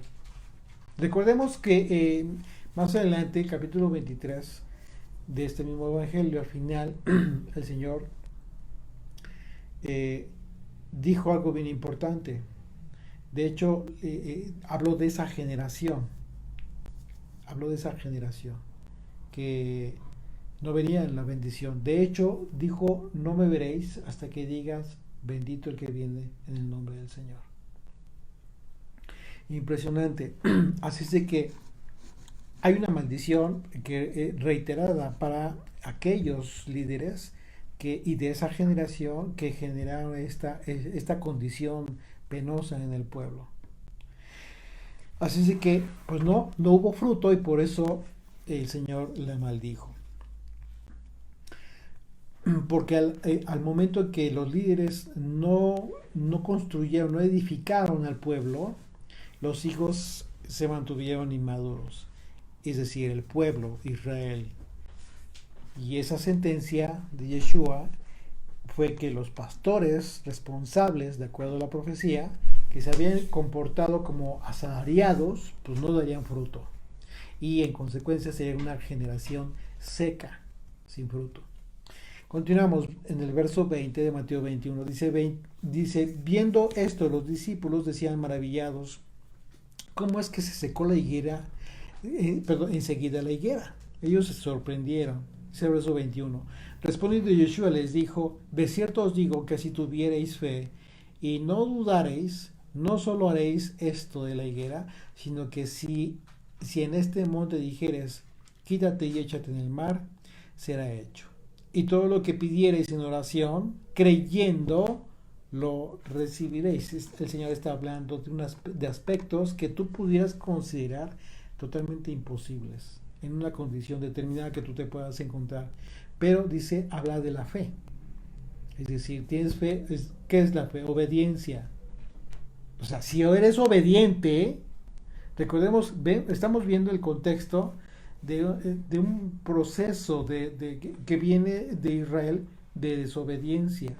Recordemos que más adelante, el capítulo 23 de este mismo evangelio, al final, el Señor dijo algo bien importante. De hecho, habló de esa generación. Habló de esa generación que no vería en la bendición. De hecho, dijo, no me veréis hasta que digas, bendito el que viene en el nombre del Señor. Impresionante. Así es de que hay una maldición que reiterada para aquellos líderes y de esa generación que generaron esta condición penosa en el pueblo. Así es de que, pues no hubo fruto y por eso el Señor le maldijo. Porque al momento en que los líderes no construyeron, no edificaron al pueblo, los hijos se mantuvieron inmaduros, es decir, el pueblo, Israel. Y esa sentencia de Yeshua fue que los pastores responsables, de acuerdo a la profecía, que se habían comportado como asalariados, pues no darían fruto. Y en consecuencia sería una generación seca, sin fruto. Continuamos en el verso 20 de Mateo 21. Dice, viendo esto, los discípulos decían maravillados, ¿cómo es que se secó la higuera? Enseguida la higuera. Ellos se sorprendieron. Dice el verso 21. Respondiendo Yeshua les dijo, de cierto os digo que si tuviereis fe y no dudareis, no solo haréis esto de la higuera, sino que si en este monte dijeres, quítate y échate en el mar, será hecho. Y todo lo que pidiereis en oración, creyendo, lo recibiréis. El Señor está hablando de aspectos que tú pudieras considerar totalmente imposibles en una condición determinada que tú te puedas encontrar. Pero dice, habla de la fe. Es decir, tienes fe. ¿Qué es la fe? Obediencia. O sea, si eres obediente, recordemos, estamos viendo el contexto de un proceso que viene de Israel de desobediencia.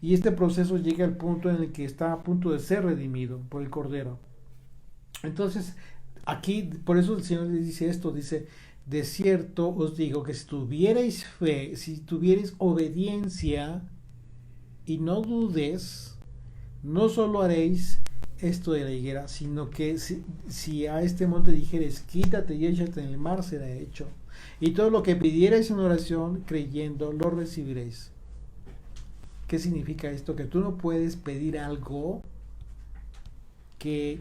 Y este proceso llega al punto en el que está a punto de ser redimido por el Cordero. Entonces, aquí, por eso el Señor le dice esto, dice, de cierto os digo que si tuvierais fe, si tuvierais obediencia y no dudes, no solo haréis esto de la higuera, sino que si a este monte dijeres, quítate y échate en el mar, será hecho. Y todo lo que pidierais en oración, creyendo, lo recibiréis. ¿Qué significa esto? Que tú no puedes pedir algo que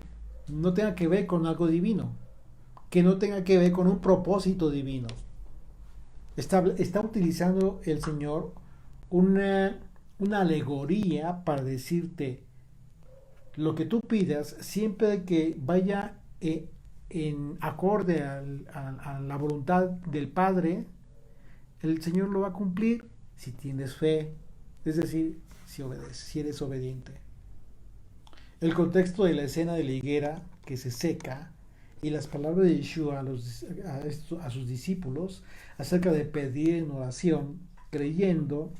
no tenga que ver con algo divino, que no tenga que ver con un propósito divino. Está utilizando el Señor una alegoría para decirte, lo que tú pidas, siempre que vaya en acorde a la voluntad del Padre, el Señor lo va a cumplir si tienes fe, es decir, si obedeces, si eres obediente. El contexto de la escena de la higuera que se seca y las palabras de Yeshua a sus discípulos acerca de pedir en oración, creyendo,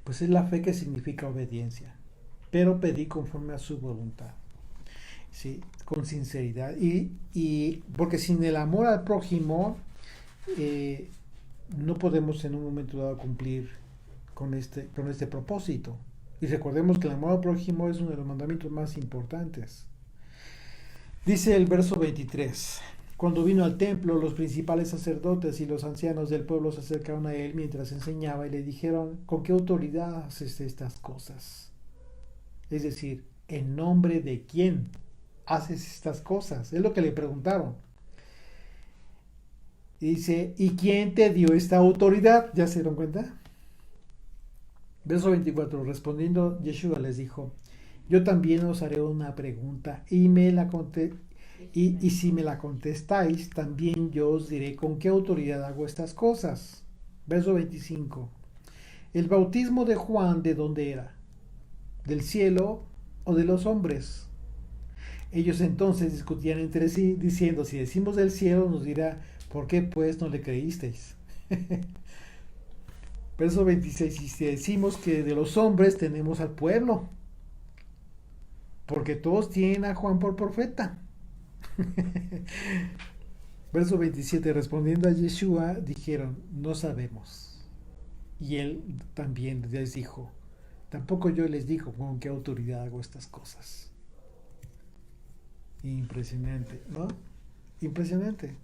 pues es la fe que significa obediencia. Pero pedí conforme a su voluntad, ¿sí? Con sinceridad. Y porque sin el amor al prójimo no podemos en un momento dado cumplir con este propósito. Y recordemos que el amor al prójimo es uno de los mandamientos más importantes. Dice el verso 23. Cuando vino al templo, los principales sacerdotes y los ancianos del pueblo se acercaron a él mientras enseñaba y le dijeron: ¿con qué autoridad haces estas cosas? Es decir, ¿en nombre de quién haces estas cosas? Es lo que le preguntaron. Y dice: ¿y quién te dio esta autoridad? ¿Ya se dieron cuenta? Verso 24. Respondiendo, Yeshua les dijo: yo también os haré una pregunta y si me la contestáis, también yo os diré con qué autoridad hago estas cosas. Verso 25. ¿El bautismo de Juan de dónde era? ¿Del cielo o de los hombres? Ellos entonces discutían entre sí, diciendo: si decimos del cielo, nos dirá: ¿por qué pues no le creísteis? Verso 26. Y si decimos que de los hombres, tenemos al pueblo, porque todos tienen a Juan por profeta. Verso 27. Respondiendo a Yeshua, dijeron: no sabemos. Y él también les dijo: tampoco yo les digo con qué autoridad hago estas cosas. Impresionante, ¿no? Impresionante.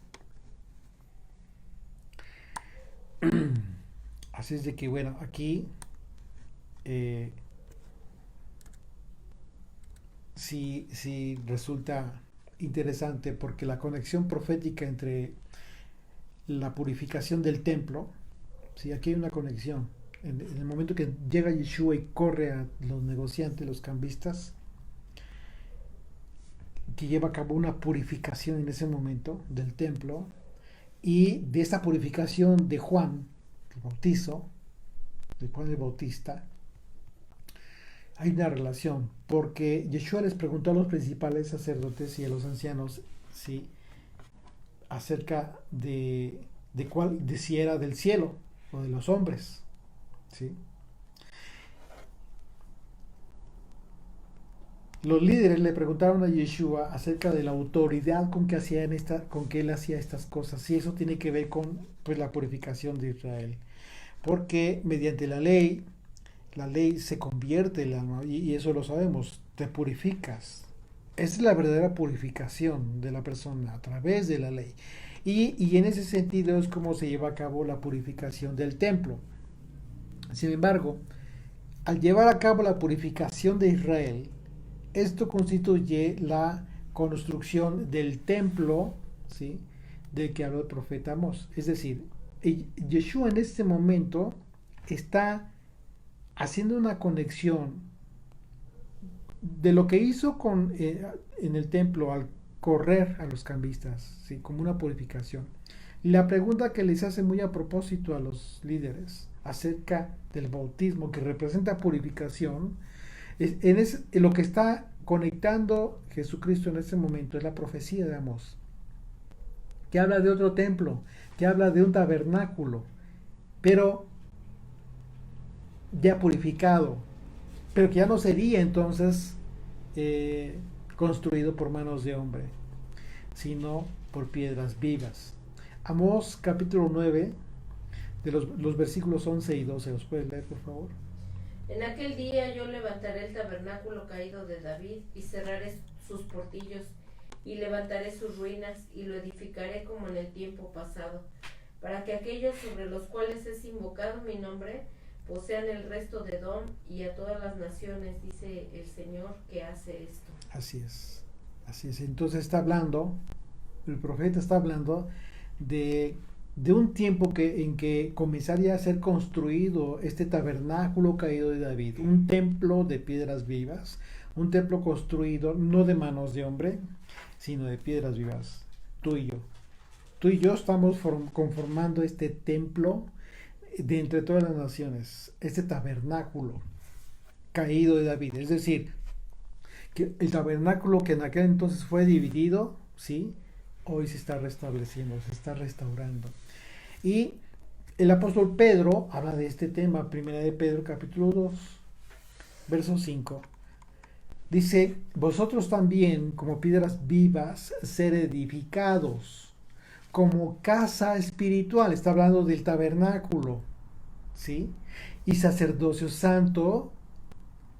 Así es de que, bueno, aquí sí resulta interesante, porque la conexión profética entre la purificación del templo, sí, aquí hay una conexión. En el momento que llega Yeshua y corre a los negociantes, los cambistas, que lleva a cabo una purificación en ese momento del templo, y de esta purificación de Juan el bautizo, de Juan el Bautista, hay una relación, porque Yeshua les preguntó a los principales sacerdotes y a los ancianos, ¿sí?, acerca de si era del cielo o de los hombres, ¿sí? Los líderes le preguntaron a Yeshua acerca de la autoridad con que él hacía estas cosas, si eso tiene que ver con, pues, la purificación de Israel, porque mediante la ley se convierte el alma, y eso lo sabemos, te purificas. Esa es la verdadera purificación de la persona a través de la ley. Y en ese sentido es como se lleva a cabo la purificación del templo. Sin embargo, al llevar a cabo la purificación de Israel, esto constituye la construcción del templo, ¿sí?, del que habló el profeta Amós. Es decir, Yeshua en este momento está haciendo una conexión de lo que hizo en el templo al correr a los cambistas, ¿sí?, como una purificación. La pregunta que les hace muy a propósito a los líderes acerca del bautismo, que representa purificación, lo que está conectando Jesucristo en este momento es la profecía de Amós, que habla de otro templo, que habla de un tabernáculo, pero ya purificado, pero que ya no sería entonces construido por manos de hombre, sino por piedras vivas. Amós capítulo 9, de los versículos 11 y 12, ¿los puedes leer, por favor? En aquel día yo levantaré el tabernáculo caído de David y cerraré sus portillos y levantaré sus ruinas y lo edificaré como en el tiempo pasado, para que aquellos sobre los cuales es invocado mi nombre posean el resto de Edom y a todas las naciones, dice el Señor que hace esto. Así es, así es. Entonces el profeta está hablando de un tiempo en que comenzaría a ser construido este tabernáculo caído de David, un templo de piedras vivas, un templo construido no de manos de hombre, sino de piedras vivas. Tú y yo estamos conformando este templo de entre todas las naciones, este tabernáculo caído de David. Es decir, que el tabernáculo que en aquel entonces fue dividido, ¿sí?, hoy se está restableciendo, se está restaurando. Y el apóstol Pedro habla de este tema, primera de Pedro capítulo 2, verso 5. Dice: vosotros también, como piedras vivas, ser edificados como casa espiritual. Está hablando del tabernáculo, ¿sí?, y sacerdocio santo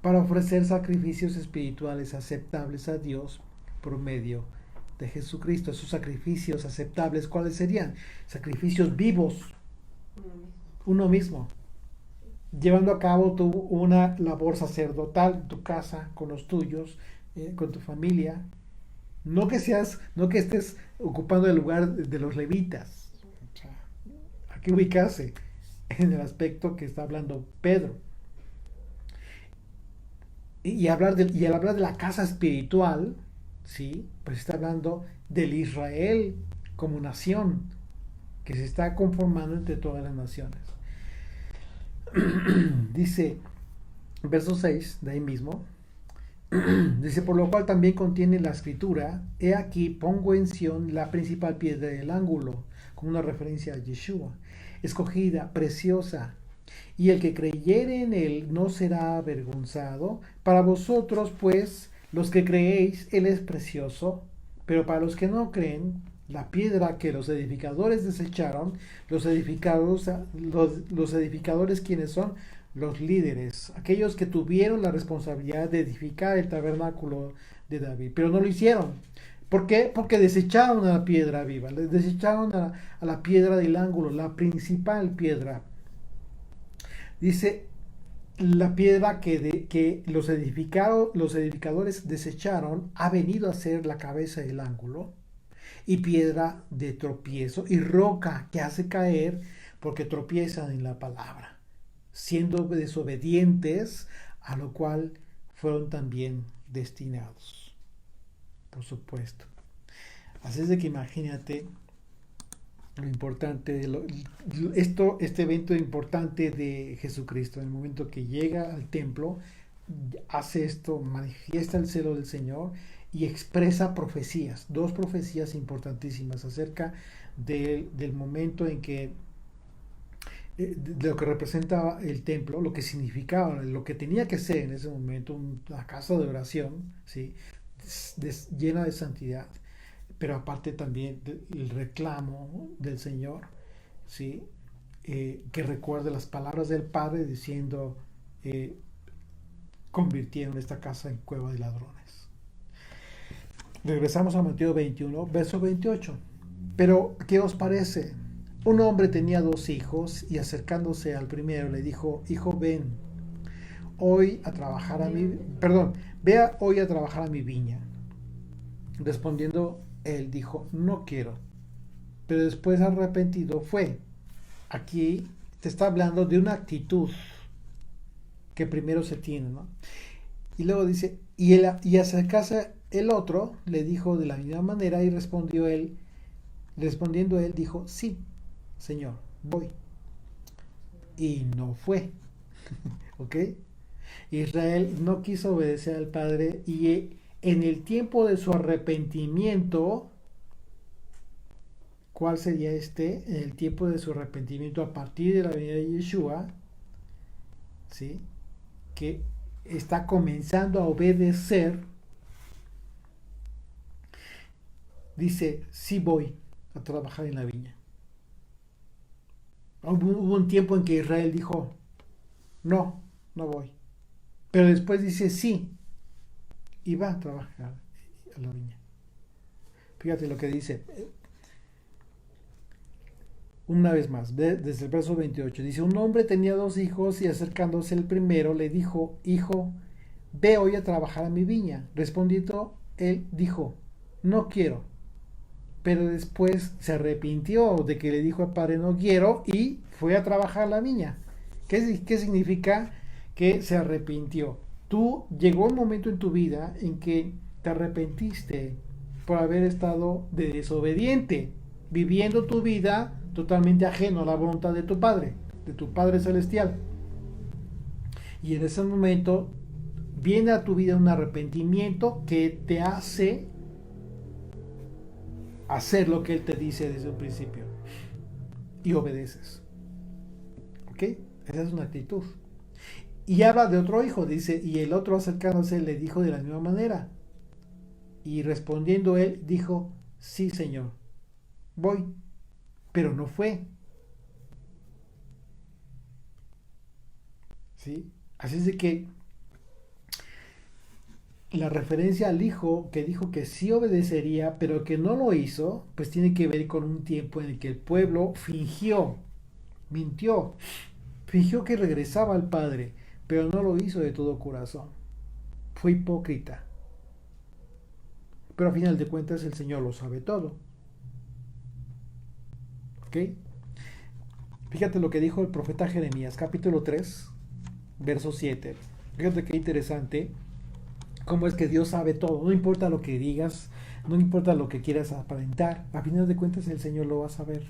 para ofrecer sacrificios espirituales aceptables a Dios por medio de Jesucristo. Esos sacrificios aceptables, ¿cuáles serían? Sacrificios vivos, uno mismo, llevando a cabo una labor sacerdotal en tu casa, con los tuyos, con tu familia. No que estés ocupando el lugar de los levitas. O sea, hay que ubicarse en el aspecto que está hablando Pedro. Y al hablar de la casa espiritual, ¿sí? Pues está hablando del Israel como nación que se está conformando entre todas las naciones. Dice, verso 6, de ahí mismo, dice, por lo cual también contiene la escritura, he aquí pongo en Sión la principal piedra del ángulo, con una referencia a Yeshua, escogida, preciosa, y el que creyere en él no será avergonzado. Para vosotros, pues, los que creéis, él es precioso, pero para los que no creen, la piedra que los edificadores desecharon, los edificadores, ¿quiénes son? Los líderes, aquellos que tuvieron la responsabilidad de edificar el tabernáculo de David, pero no lo hicieron. ¿Por qué? Porque desecharon a la piedra viva, desecharon a la piedra del ángulo, la principal piedra. Dice, la piedra que los edificadores desecharon ha venido a ser la cabeza del ángulo, y piedra de tropiezo, y roca que hace caer porque tropiezan en la palabra, siendo desobedientes, a lo cual fueron también destinados, por supuesto. Así es de que imagínate lo importante este evento importante de Jesucristo. En el momento que llega al templo, hace esto, manifiesta el celo del Señor y expresa profecías, dos profecías importantísimas acerca del momento en que de lo que representaba el templo, lo que significaba, lo que tenía que ser en ese momento una casa de oración, ¿sí? Llena de santidad, pero aparte también el reclamo del Señor, ¿sí? Que recuerde las palabras del Padre diciendo, convirtieron esta casa en cueva de ladrones. Regresamos a Mateo 21, verso 28. Pero, ¿qué os parece? Un hombre tenía 2 hijos y acercándose al primero le dijo, hijo, vea hoy a trabajar a mi viña. Respondiendo él dijo, no quiero. Pero después arrepentido fue. Aquí te está hablando de una actitud que primero se tiene, ¿no? Y luego dice, y acercarse el otro le dijo de la misma manera y respondiendo él dijo, sí, Señor, voy. Y no fue. ¿Ok? Israel no quiso obedecer al Padre y en el tiempo de su arrepentimiento, ¿cuál sería este? En el tiempo de su arrepentimiento a partir de la venida de Yeshua, ¿sí? Que está comenzando a obedecer, dice, sí voy a trabajar en la viña. Hubo un tiempo en que Israel dijo, no voy. Pero después dice, sí, y va a trabajar en la viña. Fíjate lo que dice. Una vez más, desde el verso 28, dice, un hombre tenía 2 hijos y acercándose el primero le dijo, hijo, ve hoy a trabajar a mi viña. Respondiendo, él dijo, no quiero. Pero después se arrepintió de que le dijo al padre, no quiero, y fue a trabajar a la viña. ¿Qué significa que se arrepintió? Llegó un momento en tu vida en que te arrepentiste por haber estado desobediente, viviendo tu vida totalmente ajeno a la voluntad de tu Padre Celestial. Y en ese momento viene a tu vida un arrepentimiento que te hace hacer lo que Él te dice desde un principio. Y obedeces. ¿Ok? Esa es una actitud. Y habla de otro hijo, dice, y el otro acercándose le dijo de la misma manera. Y respondiendo él, dijo, sí, Señor, voy. Pero no fue. ¿sí? Así es de que la referencia al hijo que dijo que sí obedecería, pero que no lo hizo, pues tiene que ver con un tiempo en el que el pueblo mintió, fingió que regresaba al Padre, pero no lo hizo de todo corazón. Fue hipócrita. Pero a final de cuentas el Señor lo sabe todo. ¿Ok? Fíjate lo que dijo el profeta Jeremías, capítulo 3, verso 7. Fíjate qué interesante. Cómo es que Dios sabe todo. No importa lo que digas, no importa lo que quieras aparentar. A final de cuentas el Señor lo va a saber.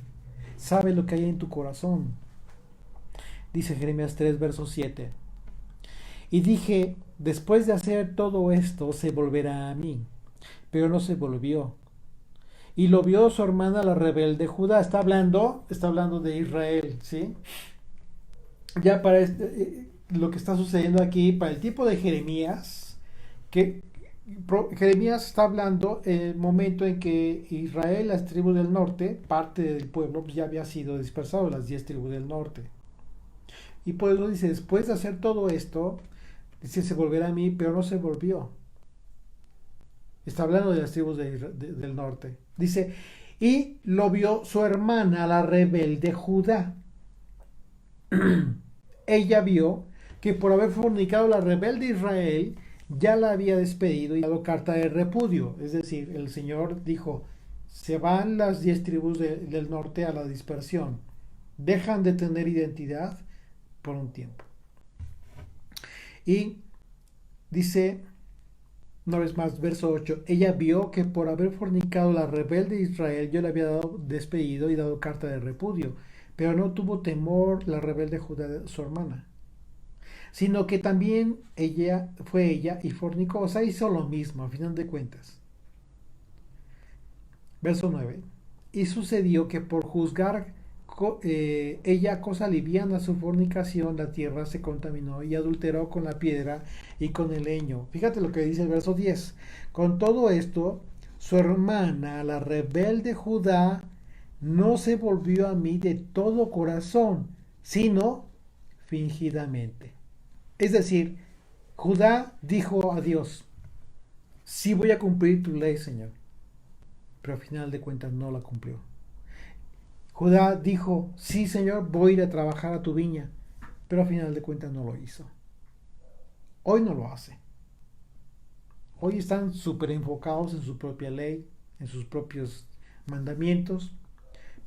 Sabe lo que hay en tu corazón. Dice Jeremías 3, verso 7. Y dije, después de hacer todo esto, se volverá a mí. Pero no se volvió. Y lo vio su hermana la rebelde Judá. Está hablando de Israel, ¿sí? Ya para lo que está sucediendo aquí, para el tipo de Jeremías, que Jeremías está hablando en el momento en que Israel, las tribus del norte, parte del pueblo, pues ya había sido dispersado, las 10 tribus del norte. Y por eso dice, después de hacer todo esto, dice, se volverá a mí, pero no se volvió. Está hablando de las tribus del norte. Dice, y lo vio su hermana, la rebelde Judá. Ella vio que por haber fornicado la rebelde Israel, ya la había despedido y dado carta de repudio. Es decir, el Señor dijo, se van las 10 tribus del norte a la dispersión. Dejan de tener identidad por un tiempo. Y dice, una vez más, verso 8, ella vio que por haber fornicado la rebelde Israel, yo le había dado despedido y dado carta de repudio, pero no tuvo temor la rebelde Judá, su hermana, sino que también ella y fornicó, o sea, hizo lo mismo, al final de cuentas. Verso 9, y sucedió que por juzgar ella cosa liviana su fornicación, la tierra se contaminó y adulteró con la piedra y con el leño. Fíjate lo que dice el verso 10. Con todo esto, su hermana, la rebelde Judá, no se volvió a mí de todo corazón, sino fingidamente. Es decir, Judá dijo a Dios, sí voy a cumplir tu ley, Señor, pero al final de cuentas no la cumplió. Judá dijo, sí, Señor, voy a ir a trabajar a tu viña, pero al final de cuentas no lo hizo. Hoy no lo hace. Hoy están súper enfocados en su propia ley, en sus propios mandamientos,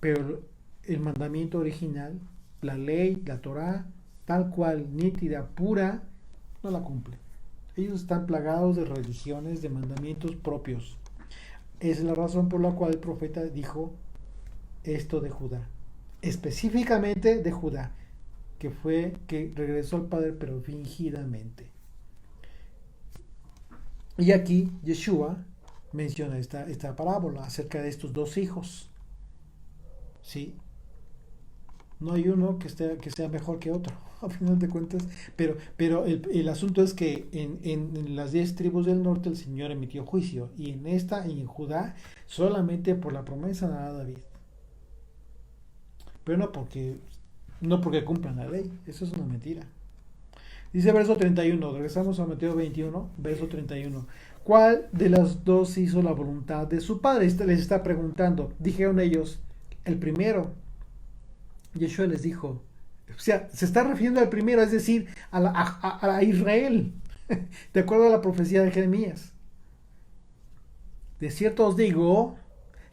pero el mandamiento original, la ley, la Torá, tal cual, nítida, pura, no la cumple. Ellos están plagados de religiones, de mandamientos propios. Es la razón por la cual el profeta dijo esto de Judá, específicamente de Judá, que fue que regresó al Padre pero fingidamente. Y aquí Yeshua menciona esta parábola acerca de estos dos hijos. ¿Sí? No hay uno que sea mejor que otro, a final de cuentas, pero el asunto es que en las 10 tribus del norte el Señor emitió juicio, y en Judá solamente por la promesa dada a David. Pero no porque cumplan la ley, eso es una mentira. Dice verso 31, regresamos a Mateo 21, verso 31. ¿Cuál de las dos hizo la voluntad de su padre? Les está preguntando. Dijeron ellos, el primero. Yeshua les dijo, o sea, se está refiriendo al primero, es decir, a Israel, de acuerdo a la profecía de Jeremías. De cierto os digo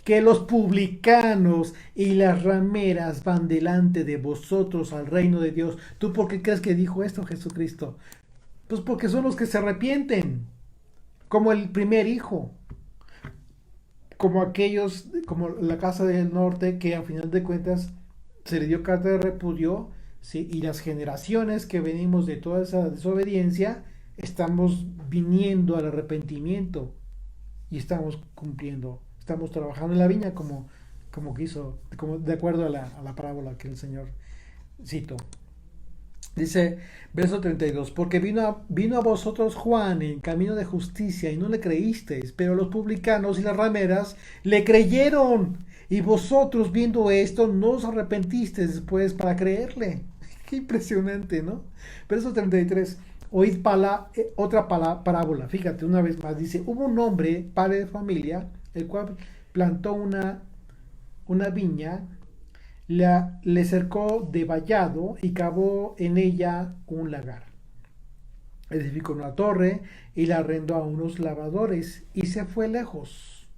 que los publicanos y las rameras van delante de vosotros al reino de Dios. ¿Tú por qué crees que dijo esto Jesucristo? Pues porque son los que se arrepienten, como el primer hijo, como aquellos, como la casa del norte, que a final de cuentas se le dio carta de repudio, ¿sí? Y las generaciones que venimos de toda esa desobediencia, estamos viniendo al arrepentimiento y estamos cumpliendo. Estamos trabajando en la viña como quiso, como de acuerdo a la parábola que el Señor citó. Dice, verso 32, porque vino a vosotros Juan en camino de justicia y no le creísteis, pero los publicanos y las rameras le creyeron. Y vosotros viendo esto no os arrepentisteis después para creerle. Qué impresionante, ¿no? Verso 33. Oíd otra parábola. Fíjate, una vez más, dice, hubo un hombre, padre de familia, el cual plantó una viña, le cercó de vallado y cavó en ella un lagar. Edificó una torre y la arrendó a unos labradores y se fue lejos.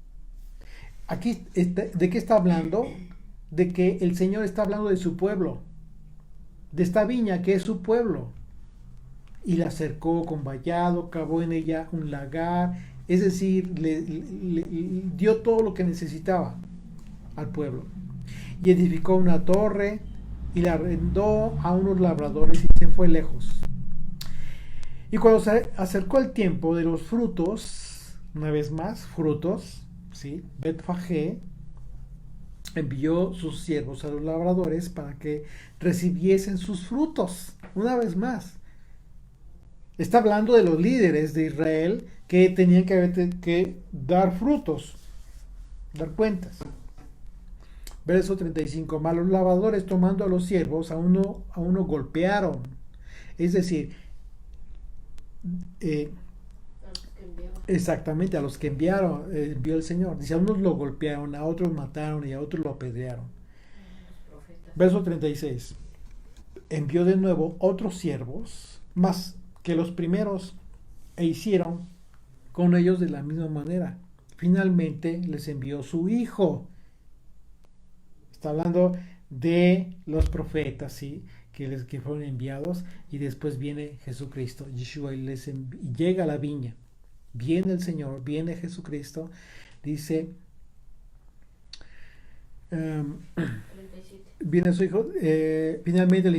Aquí, ¿de qué está hablando? De que el Señor está hablando de su pueblo, de esta viña que es su pueblo. Y la cercó con vallado, cavó en ella un lagar, es decir, le dio todo lo que necesitaba al pueblo. Y edificó una torre y la arrendó a unos labradores y se fue lejos. Y cuando se acercó el tiempo de los frutos, una vez más, frutos, ¿sí? Betfagé envió sus siervos a los labradores para que recibiesen sus frutos, una vez más. Está hablando de los líderes de Israel que tenían que dar frutos, dar cuentas. Verso 35. Mas los labradores, tomando a los siervos, a uno golpearon. Es decir, exactamente, a los que envió el Señor. Dice, a unos lo golpearon, a otros mataron y a otros lo apedrearon. Verso 36. Envió de nuevo otros siervos, más que los primeros, e hicieron con ellos de la misma manera. Finalmente les envió su hijo. Está hablando de los profetas, ¿sí? que fueron enviados, y después viene Jesucristo, Yeshua, y llega a la viña. Viene el Señor, viene Jesucristo, dice, viene su hijo, finalmente le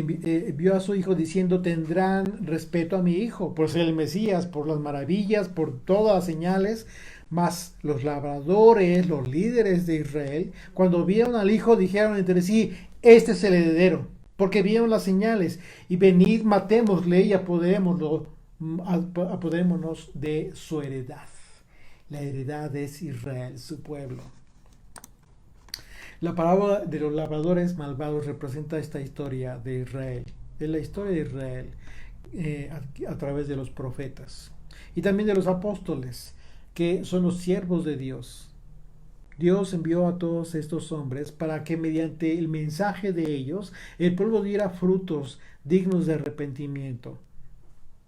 envió a su hijo diciendo, tendrán respeto a mi hijo, por ser el Mesías, por las maravillas, por todas las señales. Mas los labradores, los líderes de Israel, cuando vieron al hijo, dijeron entre sí, este es el heredero, porque vieron las señales, y venid, matémosle y apoderémonos de su heredad. La heredad es Israel, su pueblo. La parábola de los labradores malvados representa esta historia de Israel. Es la historia de Israel a través de los profetas y también de los apóstoles, que son los siervos de Dios. Dios envió a todos estos hombres para que mediante el mensaje de ellos el pueblo diera frutos dignos de arrepentimiento.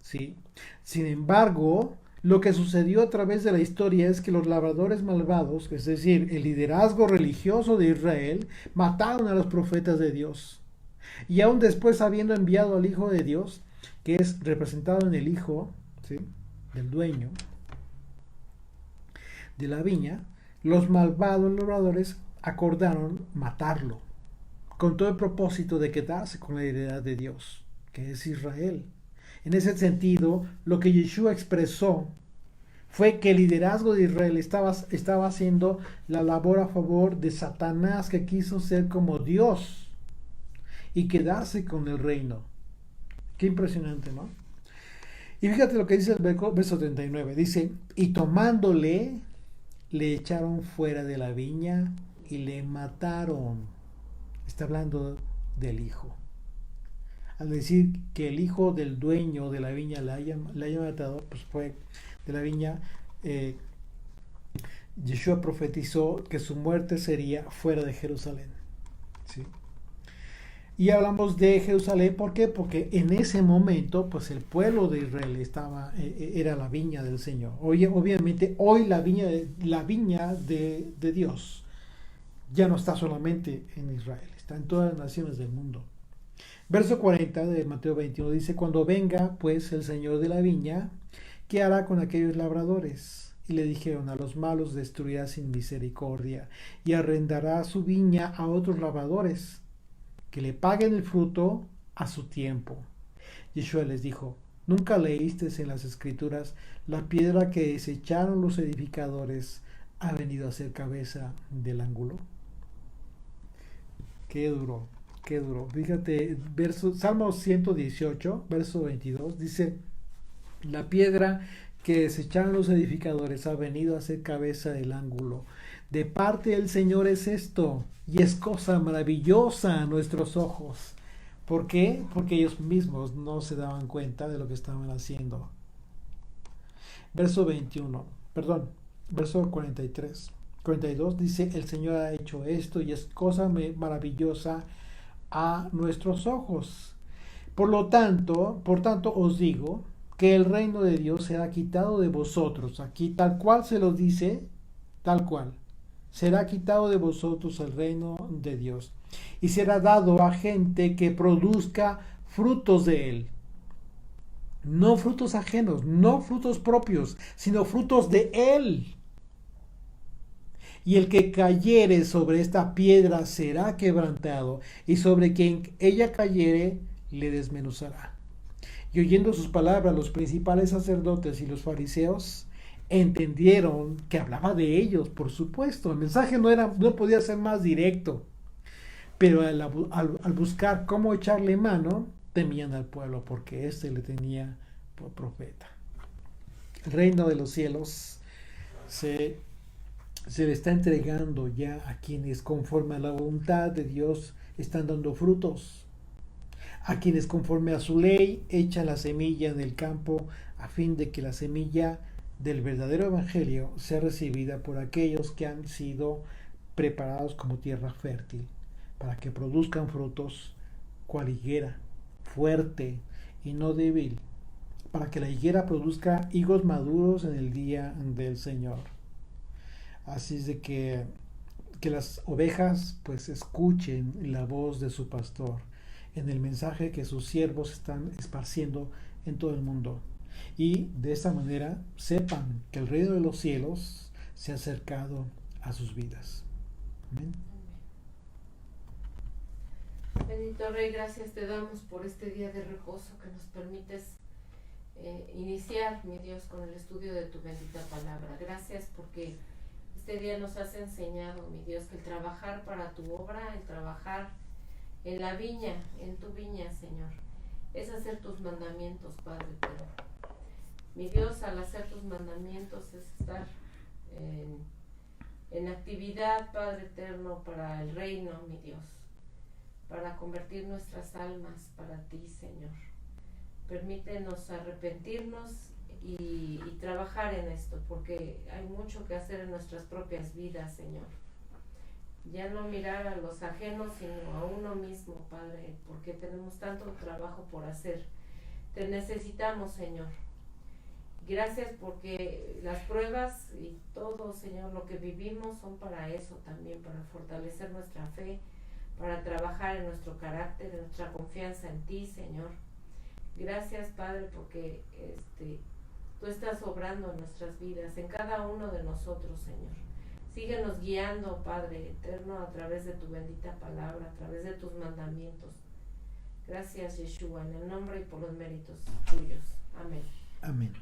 ¿Sí? Sin embargo, lo que sucedió a través de la historia es que los labradores malvados, es decir, el liderazgo religioso de Israel, mataron a los profetas de Dios. Y aún después, habiendo enviado al Hijo de Dios, que es representado en el Hijo, ¿sí?, del dueño de la viña, los malvados labradores acordaron matarlo, con todo el propósito de quedarse con la heredad de Dios, que es Israel. En ese sentido, lo que Yeshua expresó fue que el liderazgo de Israel estaba haciendo la labor a favor de Satanás, que quiso ser como Dios y quedarse con el reino. Qué impresionante, ¿no? Y fíjate lo que dice el verso 39. Dice, y tomándole, le echaron fuera de la viña y le mataron. Está hablando del hijo. Al decir que el hijo del dueño de la viña le haya matado, pues fue de la viña. Yeshua profetizó que su muerte sería fuera de Jerusalén. ¿Sí? Y hablamos de Jerusalén, ¿por qué? Porque en ese momento, pues el pueblo de Israel era la viña del Señor. Obviamente, hoy la viña de Dios ya no está solamente en Israel, está en todas las naciones del mundo. Verso 40 de Mateo 21 dice, cuando venga, pues, el Señor de la viña, ¿qué hará con aquellos labradores? Y le dijeron, a los malos destruirá sin misericordia, y arrendará su viña a otros labradores, que le paguen el fruto a su tiempo. Yeshua les dijo, ¿nunca leísteis en las Escrituras, la piedra que desecharon los edificadores ha venido a ser cabeza del ángulo? Qué duro, qué duro. Fíjate, Salmo 118, verso 22, dice, la piedra que desecharon los edificadores ha venido a ser cabeza del ángulo. De parte del Señor es esto, y es cosa maravillosa a nuestros ojos. ¿Por qué? Porque ellos mismos no se daban cuenta de lo que estaban haciendo. Verso 21, perdón, verso 43, 42 dice, el Señor ha hecho esto y es cosa maravillosa a nuestros ojos. Por tanto os digo que el reino de Dios será quitado de vosotros. Aquí tal cual se lo dice, tal cual. Será quitado de vosotros el reino de Dios y será dado a gente que produzca frutos de él. No frutos ajenos, no frutos propios, sino frutos de él. Y el que cayere sobre esta piedra será quebrantado, y sobre quien ella cayere le desmenuzará. Y oyendo sus palabras, los principales sacerdotes y los fariseos entendieron que hablaba de ellos, por supuesto. El mensaje no podía ser más directo. Pero al buscar cómo echarle mano, temían al pueblo, porque éste le tenía por profeta. El reino de los cielos se le está entregando ya a quienes conforme a la voluntad de Dios están dando frutos, a quienes conforme a su ley echan la semilla en el campo a fin de que la semilla del verdadero evangelio sea recibida por aquellos que han sido preparados como tierra fértil para que produzcan frutos cual higuera, fuerte y no débil, para que la higuera produzca higos maduros en el día del Señor. Así es de que las ovejas pues escuchen la voz de su pastor en el mensaje que sus siervos están esparciendo en todo el mundo. Y de esta manera sepan que el reino de los cielos se ha acercado a sus vidas. Amén. Bendito Rey, gracias te damos por este día de reposo que nos permites iniciar, mi Dios, con el estudio de tu bendita palabra. Gracias porque este día nos has enseñado, mi Dios, que el trabajar para tu obra, el trabajar en la viña, en tu viña, Señor, es hacer tus mandamientos, Padre eterno. Mi Dios, al hacer tus mandamientos es estar en actividad, Padre eterno, para el reino, mi Dios, para convertir nuestras almas para ti, Señor. Permítenos arrepentirnos y trabajar en esto, porque hay mucho que hacer en nuestras propias vidas, Señor. Ya no mirar a los ajenos, sino a uno mismo, Padre, porque tenemos tanto trabajo por hacer. Te necesitamos, Señor. Gracias porque las pruebas y todo, Señor, lo que vivimos son para eso también, para fortalecer nuestra fe, para trabajar en nuestro carácter, en nuestra confianza en ti, Señor. Gracias, Padre, porque tú estás obrando en nuestras vidas, en cada uno de nosotros, Señor. Síguenos guiando, Padre eterno, a través de tu bendita palabra, a través de tus mandamientos. Gracias, Yeshua, en el nombre y por los méritos tuyos. Amén. Amén.